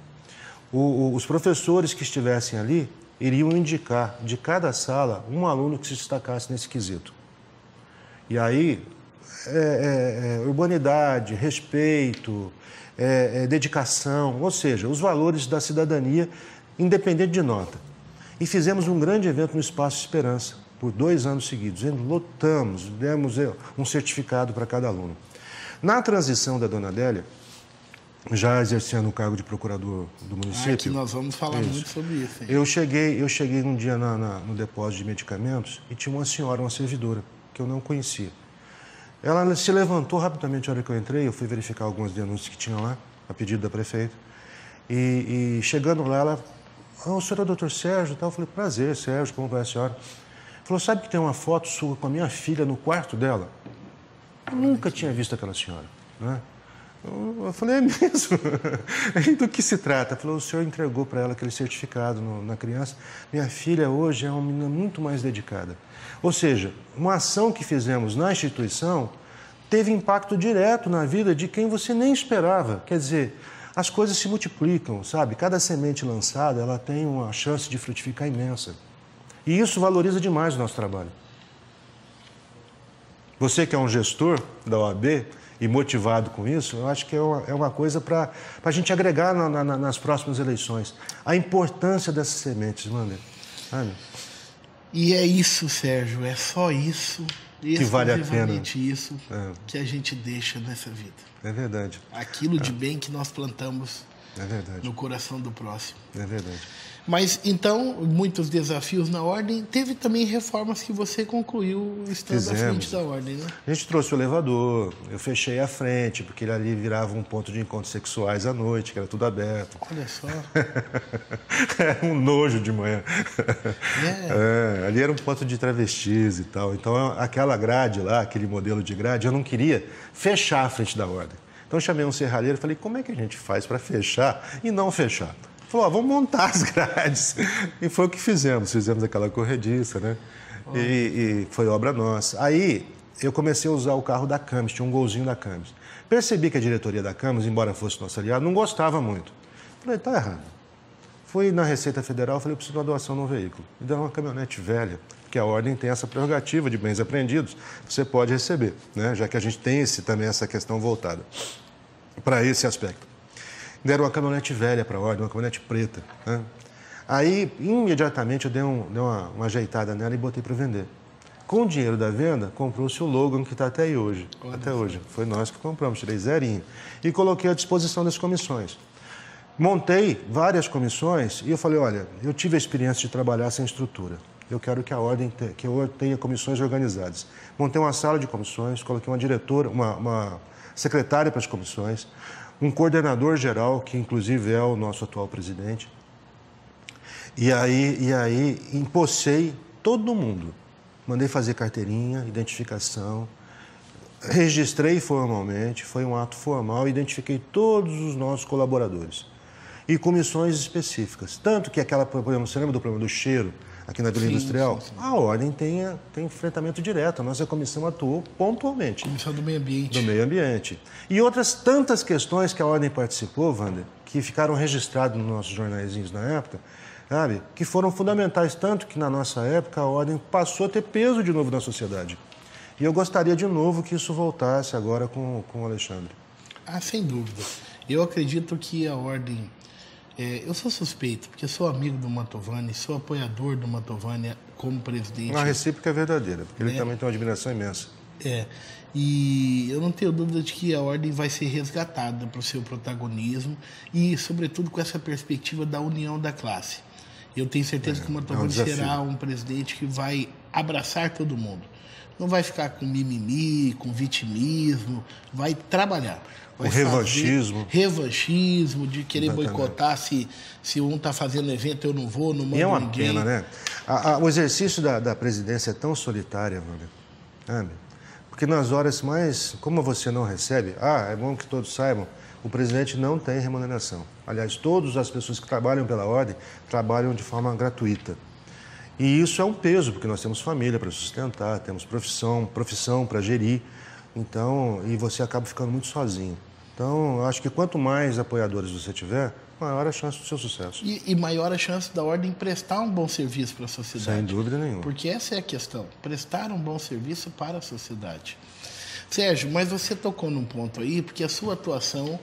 Os professores que estivessem ali iriam indicar de cada sala um aluno que se destacasse nesse quesito. E aí, urbanidade, respeito, dedicação, ou seja, os valores da cidadania, independente de nota. E fizemos um grande evento no Espaço Esperança, por 2 anos seguidos. Lotamos, demos um certificado para cada aluno. Na transição da Dona Adélia, já exercendo o cargo de procurador do município... Aqui nós vamos falar muito sobre isso. Hein? Eu cheguei um dia no depósito de medicamentos e tinha uma senhora, uma servidora, que eu não conhecia. Ela se levantou rapidamente na hora que eu entrei, eu fui verificar algumas denúncias que tinha lá, a pedido da prefeita. E chegando lá, ela... o senhor é o doutor Sérgio? Eu falei, prazer, Sérgio, como vai a senhora? Falou, sabe que tem uma foto sua com a minha filha no quarto dela? Eu nunca tinha visto aquela senhora, né? Eu falei, é mesmo? E do que se trata? Falou, o senhor entregou para ela aquele certificado na criança. Minha filha hoje é uma menina muito mais dedicada. Ou seja, uma ação que fizemos na instituição teve impacto direto na vida de quem você nem esperava. Quer dizer, as coisas se multiplicam, sabe? Cada semente lançada, ela tem uma chance de frutificar imensa. E isso valoriza demais o nosso trabalho. Você que é um gestor da OAB e motivado com isso, eu acho que é uma coisa para a gente agregar nas próximas eleições. A importância dessas sementes, Wander. E é isso, Sérgio, é só isso, que vale a pena. Isso que a gente deixa nessa vida. É verdade. Aquilo de bem que nós plantamos no coração do próximo. É verdade. Mas, então, muitos desafios na ordem. Teve também reformas que você concluiu estando à frente da ordem, né? A gente trouxe o elevador, eu fechei a frente, porque ele ali virava um ponto de encontros sexuais à noite, que era tudo aberto. Olha só. Era um nojo de manhã. Ali era um ponto de travestis e tal. Então, aquela grade lá, aquele modelo de grade, eu não queria fechar a frente da ordem. Então, eu chamei um serralheiro e falei, como é que a gente faz para fechar e não fechar? Falou, vamos montar as grades. E foi o que fizemos aquela corrediça, né? E foi obra nossa. Aí eu comecei a usar o carro da Camis, tinha um golzinho da Camis. Percebi que a diretoria da Camis, embora fosse nosso aliado, não gostava muito. Falei, tá errado. Fui na Receita Federal, falei, eu preciso de uma doação no veículo. Me deram uma caminhonete velha, porque a ordem tem essa prerrogativa de bens apreendidos, você pode receber, né? Já que a gente tem também essa questão voltada para esse aspecto. Deram uma caminhonete velha para a ordem, uma caminhonete preta, né? Aí, imediatamente, eu dei uma ajeitada nela e botei para vender. Com o dinheiro da venda, comprou-se o Logan, que está até aí hoje. Até hoje. Foi nós que compramos, tirei zerinho. E coloquei à disposição das comissões. Montei várias comissões e eu falei, olha, eu tive a experiência de trabalhar sem estrutura. Eu quero que a ordem tenha comissões organizadas. Montei uma sala de comissões, coloquei uma diretora, uma secretária para as comissões, um coordenador geral, que inclusive é o nosso atual presidente. E aí empossei todo mundo. Mandei fazer carteirinha, identificação, registrei formalmente, foi um ato formal, identifiquei todos os nossos colaboradores. E comissões específicas. Tanto que você lembra do problema do cheiro aqui na Vila Industrial? Sim. A ordem tem enfrentamento direto. A nossa comissão atuou pontualmente. Comissão do Meio Ambiente. Do Meio Ambiente. E outras tantas questões que a ordem participou, Wander, que ficaram registrados nos nossos jornaizinhos na época, sabe? Que foram fundamentais, tanto que na nossa época a ordem passou a ter peso de novo na sociedade. E eu gostaria de novo que isso voltasse agora com o Alexandre. Ah, sem dúvida. Eu acredito que a ordem... eu sou suspeito, porque sou amigo do Mantovani, sou apoiador do Mantovani como presidente. A recíproca é verdadeira, porque ele também tem uma admiração imensa. E eu não tenho dúvida de que a ordem vai ser resgatada para o seu protagonismo e, sobretudo, com essa perspectiva da união da classe. Eu tenho certeza que o Mantovani será um presidente que vai abraçar todo mundo. Não vai ficar com mimimi, com vitimismo, vai trabalhar. Vai o revanchismo. Revanchismo, de querer boicotar se um está fazendo evento, eu não vou, não mando ninguém. E é uma pena, né? O exercício da presidência é tão solitário, sabe? Porque nas horas mais... Como você não recebe, é bom que todos saibam, o presidente não tem remuneração. Aliás, todas as pessoas que trabalham pela ordem trabalham de forma gratuita. E isso é um peso, porque nós temos família para sustentar, temos profissão para gerir, então, e você acaba ficando muito sozinho. Então, acho que quanto mais apoiadores você tiver, maior a chance do seu sucesso. E maior a chance da ordem prestar um bom serviço para a sociedade. Sem dúvida nenhuma. Porque essa é a questão, prestar um bom serviço para a sociedade. Sérgio, mas você tocou num ponto aí, porque a sua atuação,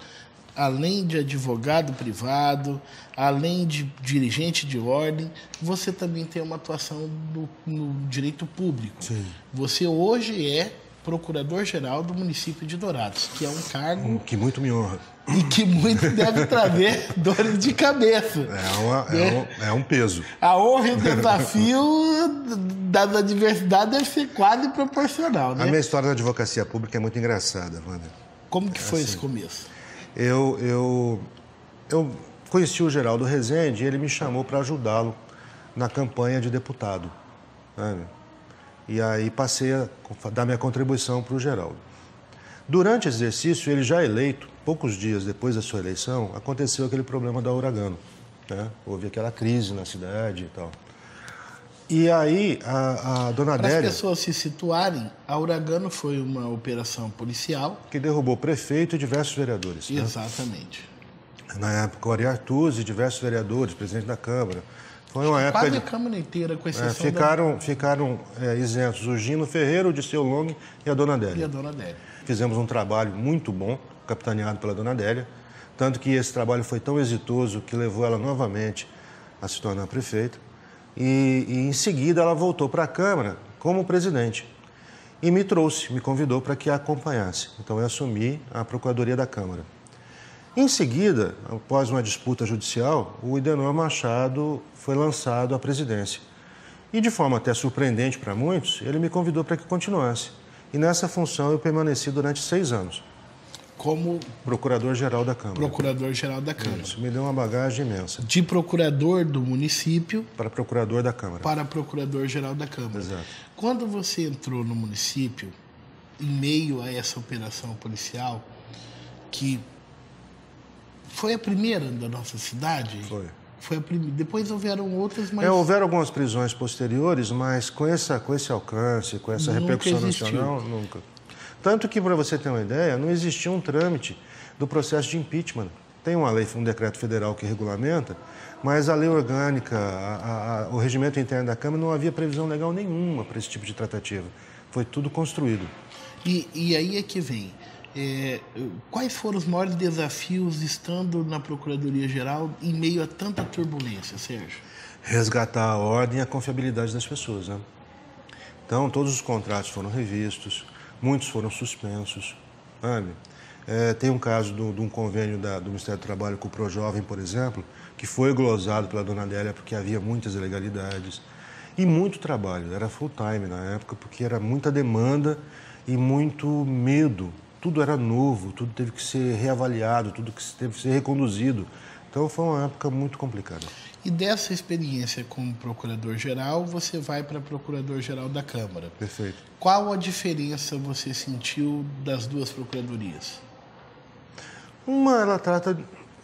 além de advogado privado, além de dirigente de ordem, você também tem uma atuação no direito público. Sim. Você hoje é procurador-geral do município de Dourados, que é um cargo... Que muito me honra. E que muito deve trazer dores de cabeça. É um peso. A honra e o desafio da adversidade deve ser quase proporcional, né? A minha história da advocacia pública é muito engraçada, Wander. Como que foi esse começo? Eu conheci o Geraldo Rezende e ele me chamou para ajudá-lo na campanha de deputado, sabe? E aí passei a dar minha contribuição para o Geraldo. Durante o exercício, ele já eleito, poucos dias depois da sua eleição, aconteceu aquele problema da Uragano, né? Houve aquela crise na cidade e tal. E aí a dona Adélia... Para as pessoas se situarem, a Uragano foi uma operação policial... Que derrubou o prefeito e diversos vereadores. Exatamente. Né? Na época, o Ari Artuzzi e diversos vereadores, presidente da Câmara. Foi uma época quase a Câmara inteira, com exceção ficaram isentos o Gino Ferreira, o Disseu Long e a dona Adélia. E a dona Adélia. Fizemos um trabalho muito bom, capitaneado pela dona Adélia, tanto que esse trabalho foi tão exitoso que levou ela novamente a se tornar prefeita. E em seguida ela voltou para a Câmara como presidente e me convidou para que a acompanhasse. Então eu assumi a Procuradoria da Câmara. Em seguida, após uma disputa judicial, o Idenor Machado foi lançado à presidência. E de forma até surpreendente para muitos, ele me convidou para que continuasse. E nessa função eu permaneci durante 6 anos. Como Procurador-Geral da Câmara. Procurador-Geral da Câmara. Isso me deu uma bagagem imensa. De procurador do município... Para procurador da Câmara. Para procurador-geral da Câmara. Exato. Quando você entrou no município, em meio a essa operação policial, que foi a primeira da nossa cidade? Foi a primeira. Depois houveram outras, mas... houveram algumas prisões posteriores, mas com esse alcance, com essa repercussão nacional, nunca. Tanto que, para você ter uma ideia, não existia um trâmite do processo de impeachment. Tem uma lei, um decreto federal que regulamenta, mas a lei orgânica, o regimento interno da Câmara, não havia previsão legal nenhuma para esse tipo de tratativa. Foi tudo construído. E aí é que vem. Quais foram os maiores desafios estando na Procuradoria-Geral em meio a tanta turbulência, Sérgio? Resgatar a ordem e a confiabilidade das pessoas, né? Então, todos os contratos foram revistos, muitos foram suspensos, sabe? Tem um caso de um convênio do Ministério do Trabalho com o ProJovem, por exemplo, que foi glosado pela dona Adélia porque havia muitas ilegalidades e muito trabalho. Era full time na época porque era muita demanda e muito medo. Tudo era novo, tudo teve que ser reavaliado, tudo teve que ser reconduzido. Então foi uma época muito complicada. E dessa experiência como procurador-geral, você vai para procurador-geral da Câmara. Perfeito. Qual a diferença você sentiu das duas procuradorias? Uma, ela trata...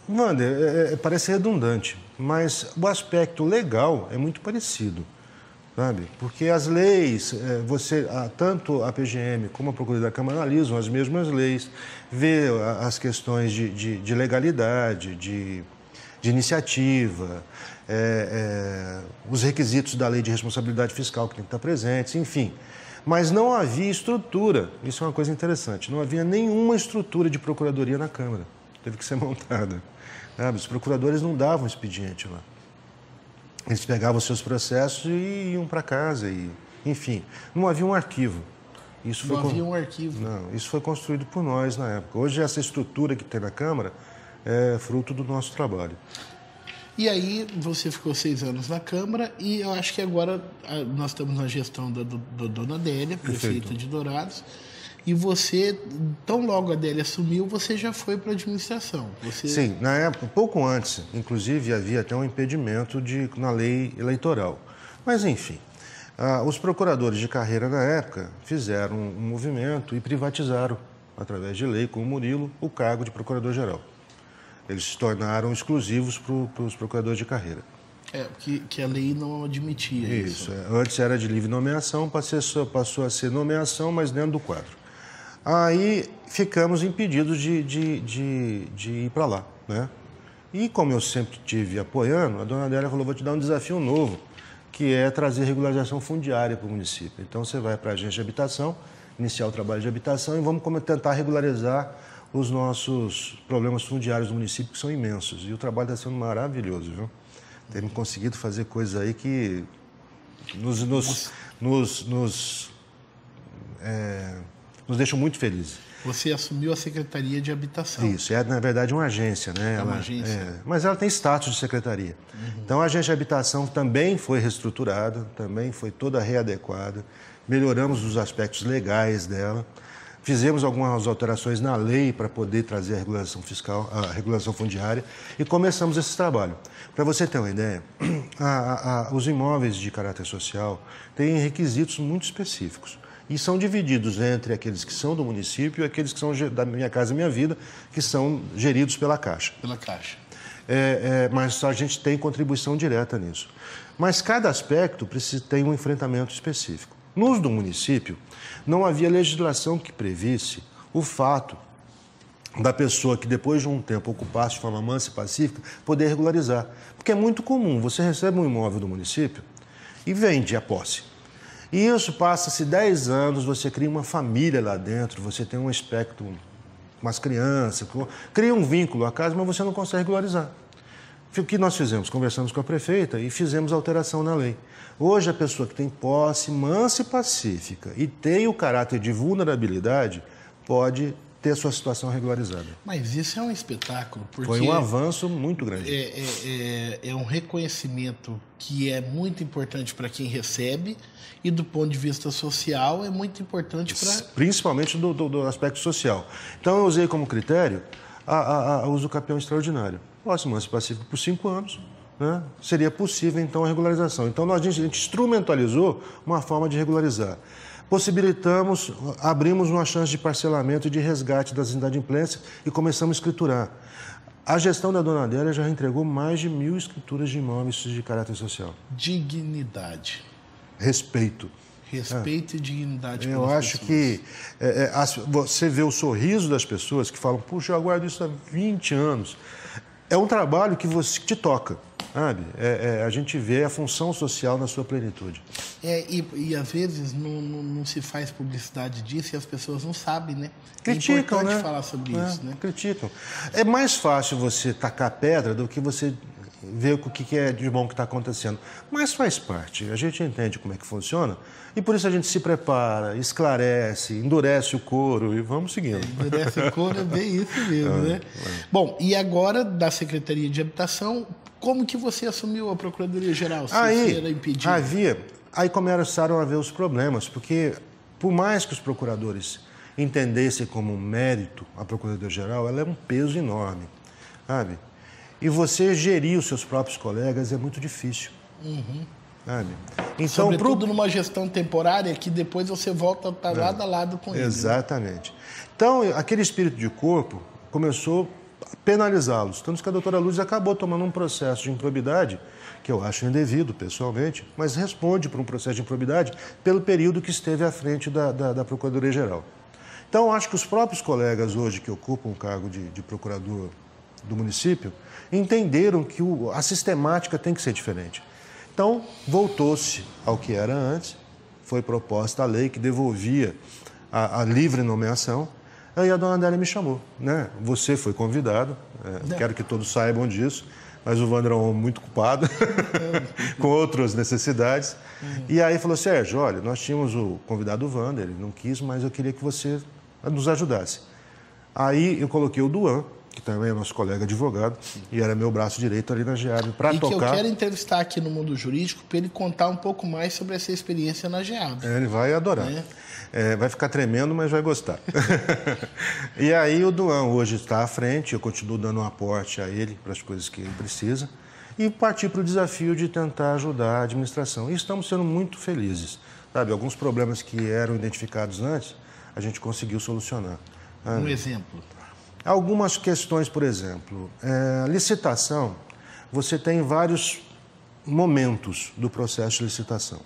Wander, parece redundante, mas o aspecto legal é muito parecido. sabe? Porque as leis, tanto a PGM como a Procuradoria da Câmara analisam as mesmas leis, vê as questões de legalidade, de iniciativa, os requisitos da lei de responsabilidade fiscal que tem que estar presentes, enfim. Mas não havia estrutura, isso é uma coisa interessante, não havia nenhuma estrutura de procuradoria na Câmara, teve que ser montada. Sabe? Os procuradores não davam expediente lá. Eles pegavam os seus processos e iam para casa, enfim, não havia um arquivo. Não havia um arquivo. Não, isso foi construído por nós na época. Hoje essa estrutura que tem na Câmara é fruto do nosso trabalho. E aí você ficou 6 anos na Câmara e eu acho que agora nós estamos na gestão da Dona Adélia, prefeita de Dourados, e você, tão logo a Adélia assumiu, você já foi para a administração. Sim, na época, pouco antes, inclusive havia até um impedimento na lei eleitoral. Mas enfim, os procuradores de carreira na época fizeram um movimento e privatizaram, através de lei, com o Murilo, o cargo de procurador-geral. Eles se tornaram exclusivos para os procuradores de carreira. Que a lei não admitia isso. Antes era de livre nomeação, passou a ser nomeação, mas dentro do quadro. Aí ficamos impedidos de ir para lá, né? E como eu sempre estive apoiando, a Dona Adélia falou, vou te dar um desafio novo, que é trazer regularização fundiária para o município. Então você vai para a agência de habitação, iniciar o trabalho de habitação e vamos tentar regularizar os nossos problemas fundiários do município, que são imensos. E o trabalho está sendo maravilhoso, viu? Temos conseguido fazer coisas aí que nos deixam muito felizes. Você assumiu a Secretaria de Habitação. Isso, na verdade uma agência, né? Uma agência. Mas ela tem status de secretaria. Então a agência de habitação também foi reestruturada, também foi toda readequada, melhoramos os aspectos legais dela. Fizemos algumas alterações na lei para poder trazer a regulação fiscal, a regulação fundiária e começamos esse trabalho. Para você ter uma ideia, os imóveis de caráter social têm requisitos muito específicos e são divididos entre aqueles que são do município e aqueles que são da Minha Casa Minha Vida, que são geridos pela Caixa. Pela Caixa. Mas a gente tem contribuição direta nisso. Mas cada aspecto tem um enfrentamento específico. Nos do município, não havia legislação que previsse o fato da pessoa que depois de um tempo ocupasse de forma mansa e pacífica poder regularizar. Porque é muito comum, você recebe um imóvel do município e vende a posse. E isso passa-se 10 anos, você cria uma família lá dentro, você tem um aspecto, umas crianças, cria um vínculo à casa, mas você não consegue regularizar. O que nós fizemos? Conversamos com a prefeita e fizemos alteração na lei. Hoje, a pessoa que tem posse mansa e pacífica e tem o caráter de vulnerabilidade pode ter sua situação regularizada. Mas isso é um espetáculo, porque... Foi um avanço muito grande. É um reconhecimento que é muito importante para quem recebe e, do ponto de vista social, é muito importante para... Principalmente do aspecto social. Então, eu usei como critério o uso do campeão extraordinário. Posse mansa e pacífica por 5 anos. Né? Seria possível, então, a regularização. Então, a gente instrumentalizou uma forma de regularizar. Abrimos uma chance de parcelamento e de resgate das inadimplências e começamos a escriturar. A gestão da Dona Adélia já entregou mais de 1.000 escrituras de imóveis de caráter social. Dignidade. Respeito. Respeito e dignidade. Eu acho que você vê o sorriso das pessoas que falam, puxa, eu aguardo isso há 20 anos. É um trabalho que te toca, sabe? A gente vê a função social na sua plenitude. E às vezes não se faz publicidade disso e as pessoas não sabem, né? Criticam, é importante né? falar sobre isso, né? Criticam. É mais fácil você tacar pedra do que você ver o que é de bom que está acontecendo. Mas faz parte, a gente entende como é que funciona e por isso a gente se prepara, esclarece, endurece o couro e vamos seguindo. Endurece o couro é bem isso mesmo, né? Bom, e agora da Secretaria de Habitação, como que você assumiu a Procuradoria-Geral? Aí começaram a ver os problemas, porque por mais que os procuradores entendessem como um mérito a Procuradoria-Geral, ela é um peso enorme, sabe? E você gerir os seus próprios colegas é muito difícil. Sabe? Então, sobretudo numa gestão temporária que depois você volta a estar lado a lado com ele. Exatamente. Né? Então, aquele espírito de corpo começou penalizá-los. Tanto que a doutora Lourdes acabou tomando um processo de improbidade, que eu acho indevido, pessoalmente, mas responde por um processo de improbidade pelo período que esteve à frente da Procuradoria-Geral. Então, acho que os próprios colegas hoje que ocupam o cargo de procurador do município entenderam que a sistemática tem que ser diferente. Então, voltou-se ao que era antes, foi proposta a lei que devolvia a livre nomeação. Aí a dona Adélia me chamou, né? Você foi convidado, quero que todos saibam disso, mas o Wander é um homem muito ocupado, com outras necessidades. E aí falou, Sérgio, olha, nós tínhamos o convidado Wander, ele não quis, mas eu queria que você nos ajudasse. Aí eu coloquei o Duan, que também é nosso colega advogado, e era meu braço direito ali na GEAB, para tocar... E que eu quero entrevistar aqui no Mundo Jurídico para ele contar um pouco mais sobre essa experiência na GEAB. Ele vai adorar. Vai ficar tremendo, mas vai gostar. E aí o Duan hoje está à frente, eu continuo dando um aporte a ele para as coisas que ele precisa, e parti para o desafio de tentar ajudar a administração. E estamos sendo muito felizes. Sabe, alguns problemas que eram identificados antes, a gente conseguiu solucionar. Um exemplo? Algumas questões, por exemplo, licitação, você tem vários momentos do processo de licitação.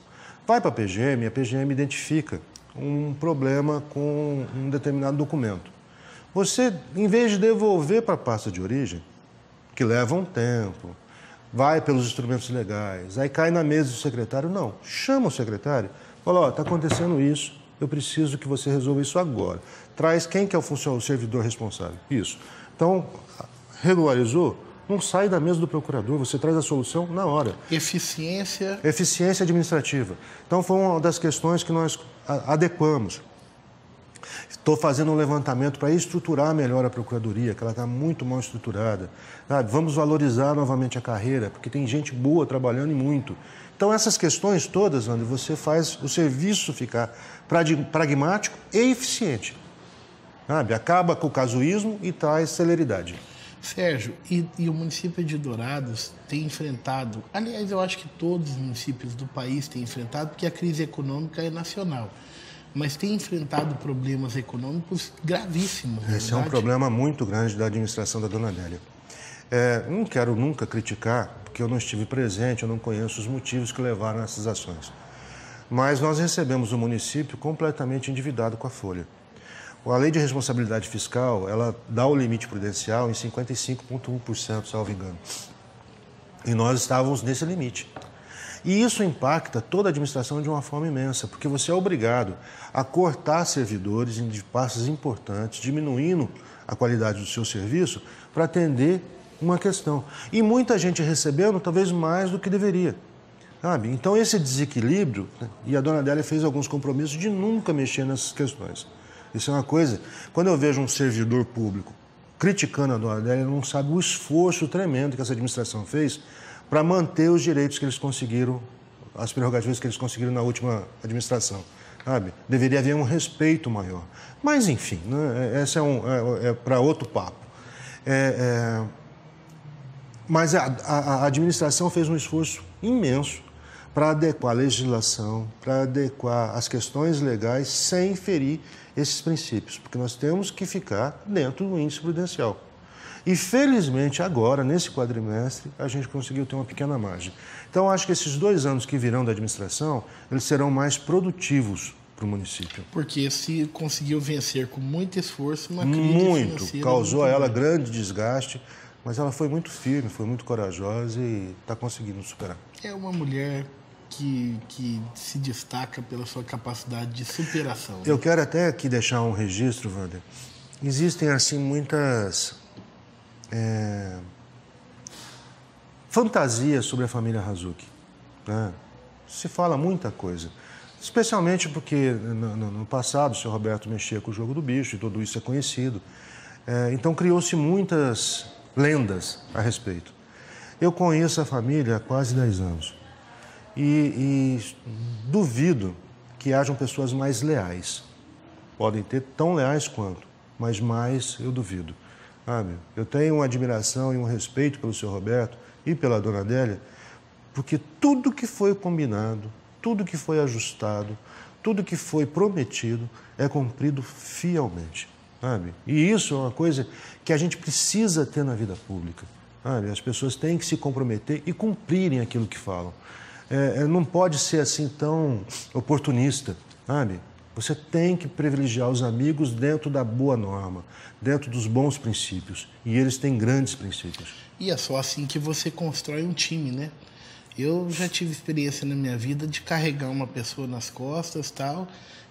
Vai para a PGM identifica um problema com um determinado documento. Você, em vez de devolver para a pasta de origem, que leva um tempo, vai pelos instrumentos legais, aí cai na mesa do secretário, não, chama o secretário, fala, ó, está acontecendo isso, eu preciso que você resolva isso agora. Traz quem que é o servidor responsável. Isso. Então, regularizou, não sai da mesa do procurador, você traz a solução na hora. Eficiência... Eficiência administrativa. Então, foi uma das questões que nós adequamos. Estou fazendo um levantamento para estruturar melhor a Procuradoria, que ela está muito mal estruturada. Sabe? Vamos valorizar novamente a carreira, porque tem gente boa trabalhando e muito. Então, essas questões todas, André, você faz o serviço ficar pragmático e eficiente. Sabe? Acaba com o casuísmo e traz celeridade. Sérgio, e o município de Dourados tem enfrentado, aliás, eu acho que todos os municípios do país têm enfrentado, porque a crise econômica é nacional, mas tem enfrentado problemas econômicos gravíssimos. Esse é um problema muito grande da administração da dona Adélia. Não quero nunca criticar, porque eu não estive presente, eu não conheço os motivos que levaram a essas ações. Mas nós recebemos o município completamente endividado com a folha. A lei de responsabilidade fiscal, ela dá o limite prudencial em 55,1%, salvo engano. E nós estávamos nesse limite. E isso impacta toda a administração de uma forma imensa, porque você é obrigado a cortar servidores em passos importantes, diminuindo a qualidade do seu serviço para atender uma questão. E muita gente recebendo talvez mais do que deveria. Sabe? Então esse desequilíbrio, né? E a dona Adélia fez alguns compromissos de nunca mexer nessas questões. Isso é uma coisa, quando eu vejo um servidor público criticando a dona Adélia, ele não sabe o esforço tremendo que essa administração fez para manter os direitos que eles conseguiram, as prerrogativas que eles conseguiram na última administração. Sabe? Deveria haver um respeito maior. Mas, enfim, né? Esse é para outro papo. Mas a administração fez um esforço imenso para adequar a legislação, para adequar as questões legais sem ferir esses princípios, porque nós temos que ficar dentro do índice prudencial. E, felizmente, agora, nesse quadrimestre, a gente conseguiu ter uma pequena margem. Então, acho que esses 2 anos que virão da administração, eles serão mais produtivos para o município. Porque se conseguiu vencer com muito esforço uma crise muito, financeira. Causou a ela grande desgaste, mas ela foi muito firme, foi muito corajosa e está conseguindo superar. É uma mulher que se destaca pela sua capacidade de superação. Eu quero até aqui deixar um registro, Wander. Existem, assim, muitas fantasias sobre a família Razucchi, né? Se fala muita coisa, especialmente porque no passado o senhor Roberto mexia com o jogo do bicho e tudo isso é conhecido. Então criou-se muitas lendas a respeito. Eu conheço a família há quase 10 anos e duvido que hajam pessoas mais leais. Podem ter tão leais quanto, mas mais eu duvido. Sabe? Eu tenho uma admiração e um respeito pelo senhor Roberto e pela dona Adélia, porque tudo que foi combinado, tudo que foi ajustado, tudo que foi prometido é cumprido fielmente. sabe? E isso é uma coisa que a gente precisa ter na vida pública, sabe? As pessoas têm que se comprometer e cumprirem aquilo que falam. Não pode ser assim tão oportunista, sabe? Você tem que privilegiar os amigos dentro da boa norma, dentro dos bons princípios. E eles têm grandes princípios. E é só assim que você constrói um time, né? Eu já tive experiência na minha vida de carregar uma pessoa nas costas e tal,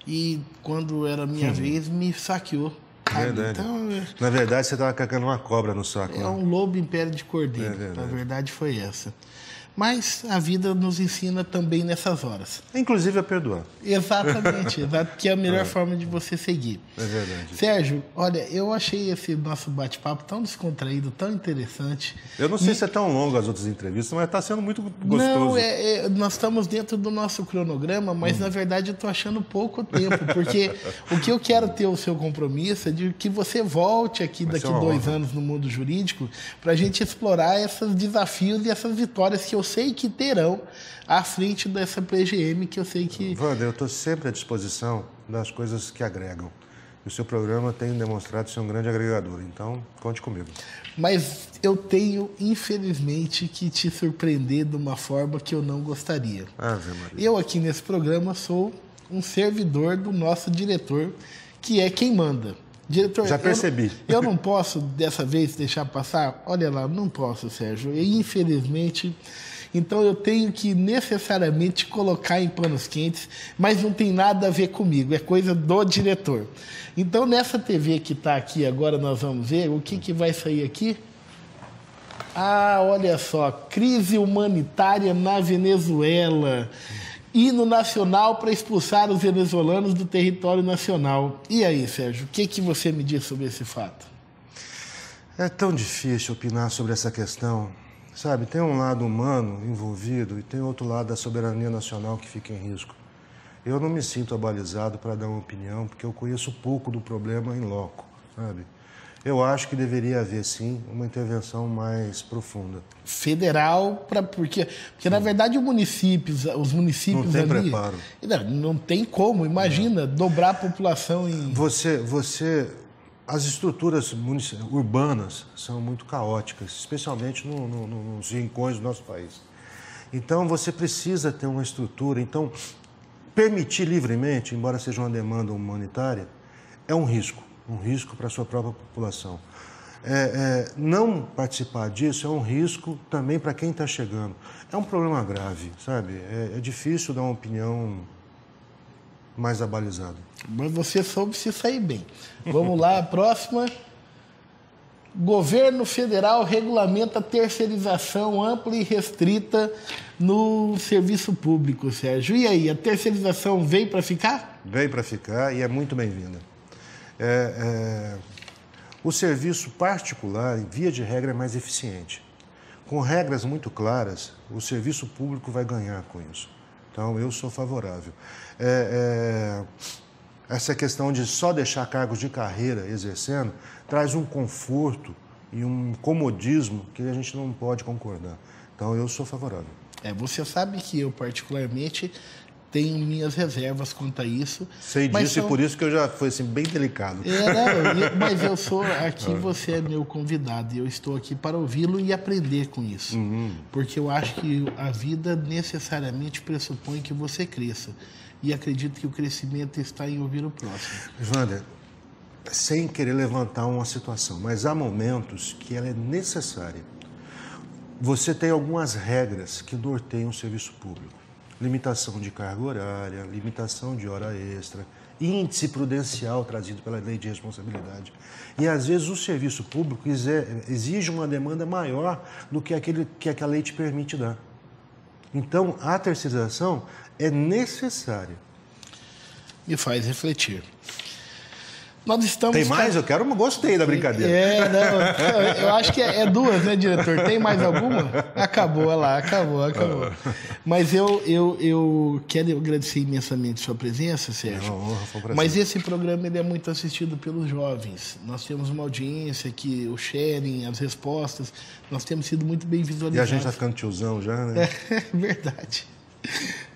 e quando era a minha vez, me saqueou. Verdade. Então, na verdade, você estava carregando uma cobra no saco. É um lobo em pele de cordeiro. Na verdade, foi essa. Mas a vida nos ensina também nessas horas. Inclusive a perdoar. Exatamente, que é a melhor forma de você seguir. É verdade. Sérgio, olha, eu achei esse nosso bate-papo tão descontraído, tão interessante. Eu não sei se é tão longo as outras entrevistas, mas está sendo muito gostoso. Não, nós estamos dentro do nosso cronograma, mas na verdade eu estou achando pouco tempo, porque o que eu quero ter o seu compromisso é de que você volte aqui daqui 2 anos no mundo jurídico para a gente explorar esses desafios e essas vitórias que eu sei que terão à frente dessa PGM, que eu sei que... Wander, eu estou sempre à disposição das coisas que agregam. E o seu programa tem demonstrado ser um grande agregador, então conte comigo. Mas eu tenho, infelizmente, que te surpreender de uma forma que eu não gostaria. Ave Maria. Eu aqui nesse programa sou um servidor do nosso diretor, que é quem manda. Diretor, já percebi. Eu não posso, dessa vez, deixar passar? Olha lá, não posso, Sérgio. E, infelizmente... Então eu tenho que necessariamente colocar em panos quentes, mas não tem nada a ver comigo, é coisa do diretor. Então nessa TV que está aqui agora, nós vamos ver o que vai sair aqui. Ah, olha só, crise humanitária na Venezuela. Hino nacional para expulsar os venezuelanos do território nacional. E aí, Sérgio, o que você me diz sobre esse fato? É tão difícil opinar sobre essa questão. Sabe, tem um lado humano envolvido e tem outro lado da soberania nacional que fica em risco. Eu não me sinto abalizado para dar uma opinião, porque eu conheço pouco do problema em loco, sabe? Eu acho que deveria haver, sim, uma intervenção mais profunda. Federal, porque na verdade os municípios não tem ali... preparo. Não tem como, imagina, dobrar a população em... As estruturas urbanas são muito caóticas, especialmente nos rincões do nosso país. Então, você precisa ter uma estrutura. Então, permitir livremente, embora seja uma demanda humanitária, é um risco para a sua própria população. Não participar disso é um risco também para quem está chegando. É um problema grave, sabe? É difícil dar uma opinião mais abalizada. Mas você soube se sair bem. Vamos lá, a próxima. Governo federal regulamenta terceirização ampla e restrita no serviço público, Sérgio. E aí, a terceirização veio para ficar? Veio para ficar e é muito bem-vinda. O serviço particular, via de regra, é mais eficiente. Com regras muito claras, o serviço público vai ganhar com isso. Então, eu sou favorável. Essa questão de só deixar cargos de carreira exercendo traz um conforto e um comodismo que a gente não pode concordar. Então, eu sou favorável. Você sabe que eu, particularmente, tenho minhas reservas quanto a isso. Sei disso e por isso que eu já fui assim, bem delicado. Mas eu sou aqui, você é meu convidado e eu estou aqui para ouvi-lo e aprender com isso. Porque eu acho que a vida necessariamente pressupõe que você cresça. E acredito que o crescimento está em ouvir o próximo. Wander, sem querer levantar uma situação, mas há momentos que ela é necessária. Você tem algumas regras que norteiam o serviço público. Limitação de carga horária, limitação de hora extra, índice prudencial trazido pela lei de responsabilidade. E, às vezes, o serviço público exige uma demanda maior do que a lei te permite dar. Então, a terceirização é necessária. Me faz refletir. Nós estamos... Tem mais? Gostei da brincadeira. Eu acho que é 2, né, diretor? Tem mais alguma? Acabou, olha lá, acabou. Mas eu quero agradecer imensamente a sua presença, Sérgio. Foi um prazer. Mas esse programa ele é muito assistido pelos jovens. Nós temos uma audiência que o sharing, as respostas, nós temos sido muito bem visualizados. E a gente está ficando tiozão já, né? É verdade.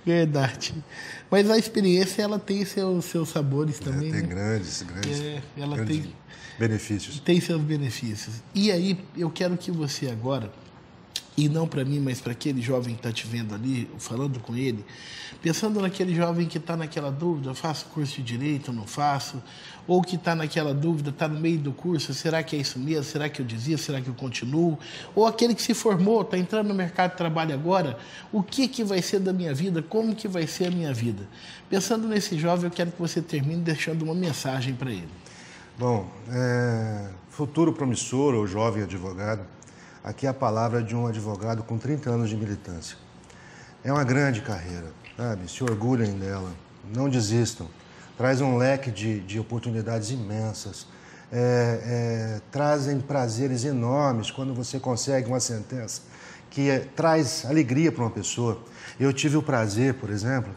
Verdade. Mas a experiência, ela tem seus sabores também, tem né? grandes Ela grandes benefícios. tem seus benefícios. E aí, eu quero que você agora, e não para mim, mas para aquele jovem que está te vendo ali, falando com ele, pensando naquele jovem que está naquela dúvida, faço curso de Direito ou não faço, ou que está naquela dúvida, está no meio do curso, será que é isso mesmo? Será que eu desisto? Será que eu continuo? Ou aquele que se formou, está entrando no mercado de trabalho agora, o que vai ser da minha vida? Como que vai ser a minha vida? Pensando nesse jovem, eu quero que você termine deixando uma mensagem para ele. Bom, futuro promissor ou jovem advogado, aqui é a palavra de um advogado com 30 anos de militância. É uma grande carreira, sabe? Se orgulhem dela, não desistam. Traz um leque de oportunidades imensas. Trazem prazeres enormes quando você consegue uma sentença que traz alegria para uma pessoa. Eu tive o prazer, por exemplo,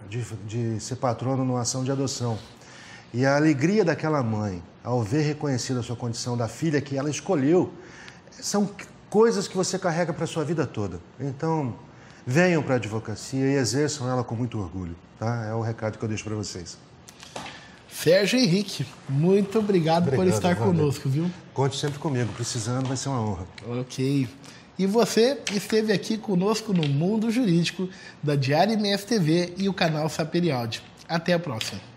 de ser patrono numa ação de adoção. E a alegria daquela mãe, ao ver reconhecida a sua condição da filha que ela escolheu, são coisas que você carrega para a sua vida toda. Então, venham para a advocacia e exerçam ela com muito orgulho. Tá? É o recado que eu deixo para vocês. Sérgio Henrique, muito obrigado por estar conosco, viu? Conte sempre comigo, precisando, vai ser uma honra. Ok. E você esteve aqui conosco no Mundo Jurídico da Diário MF TV e o canal Saperialdi. Até a próxima.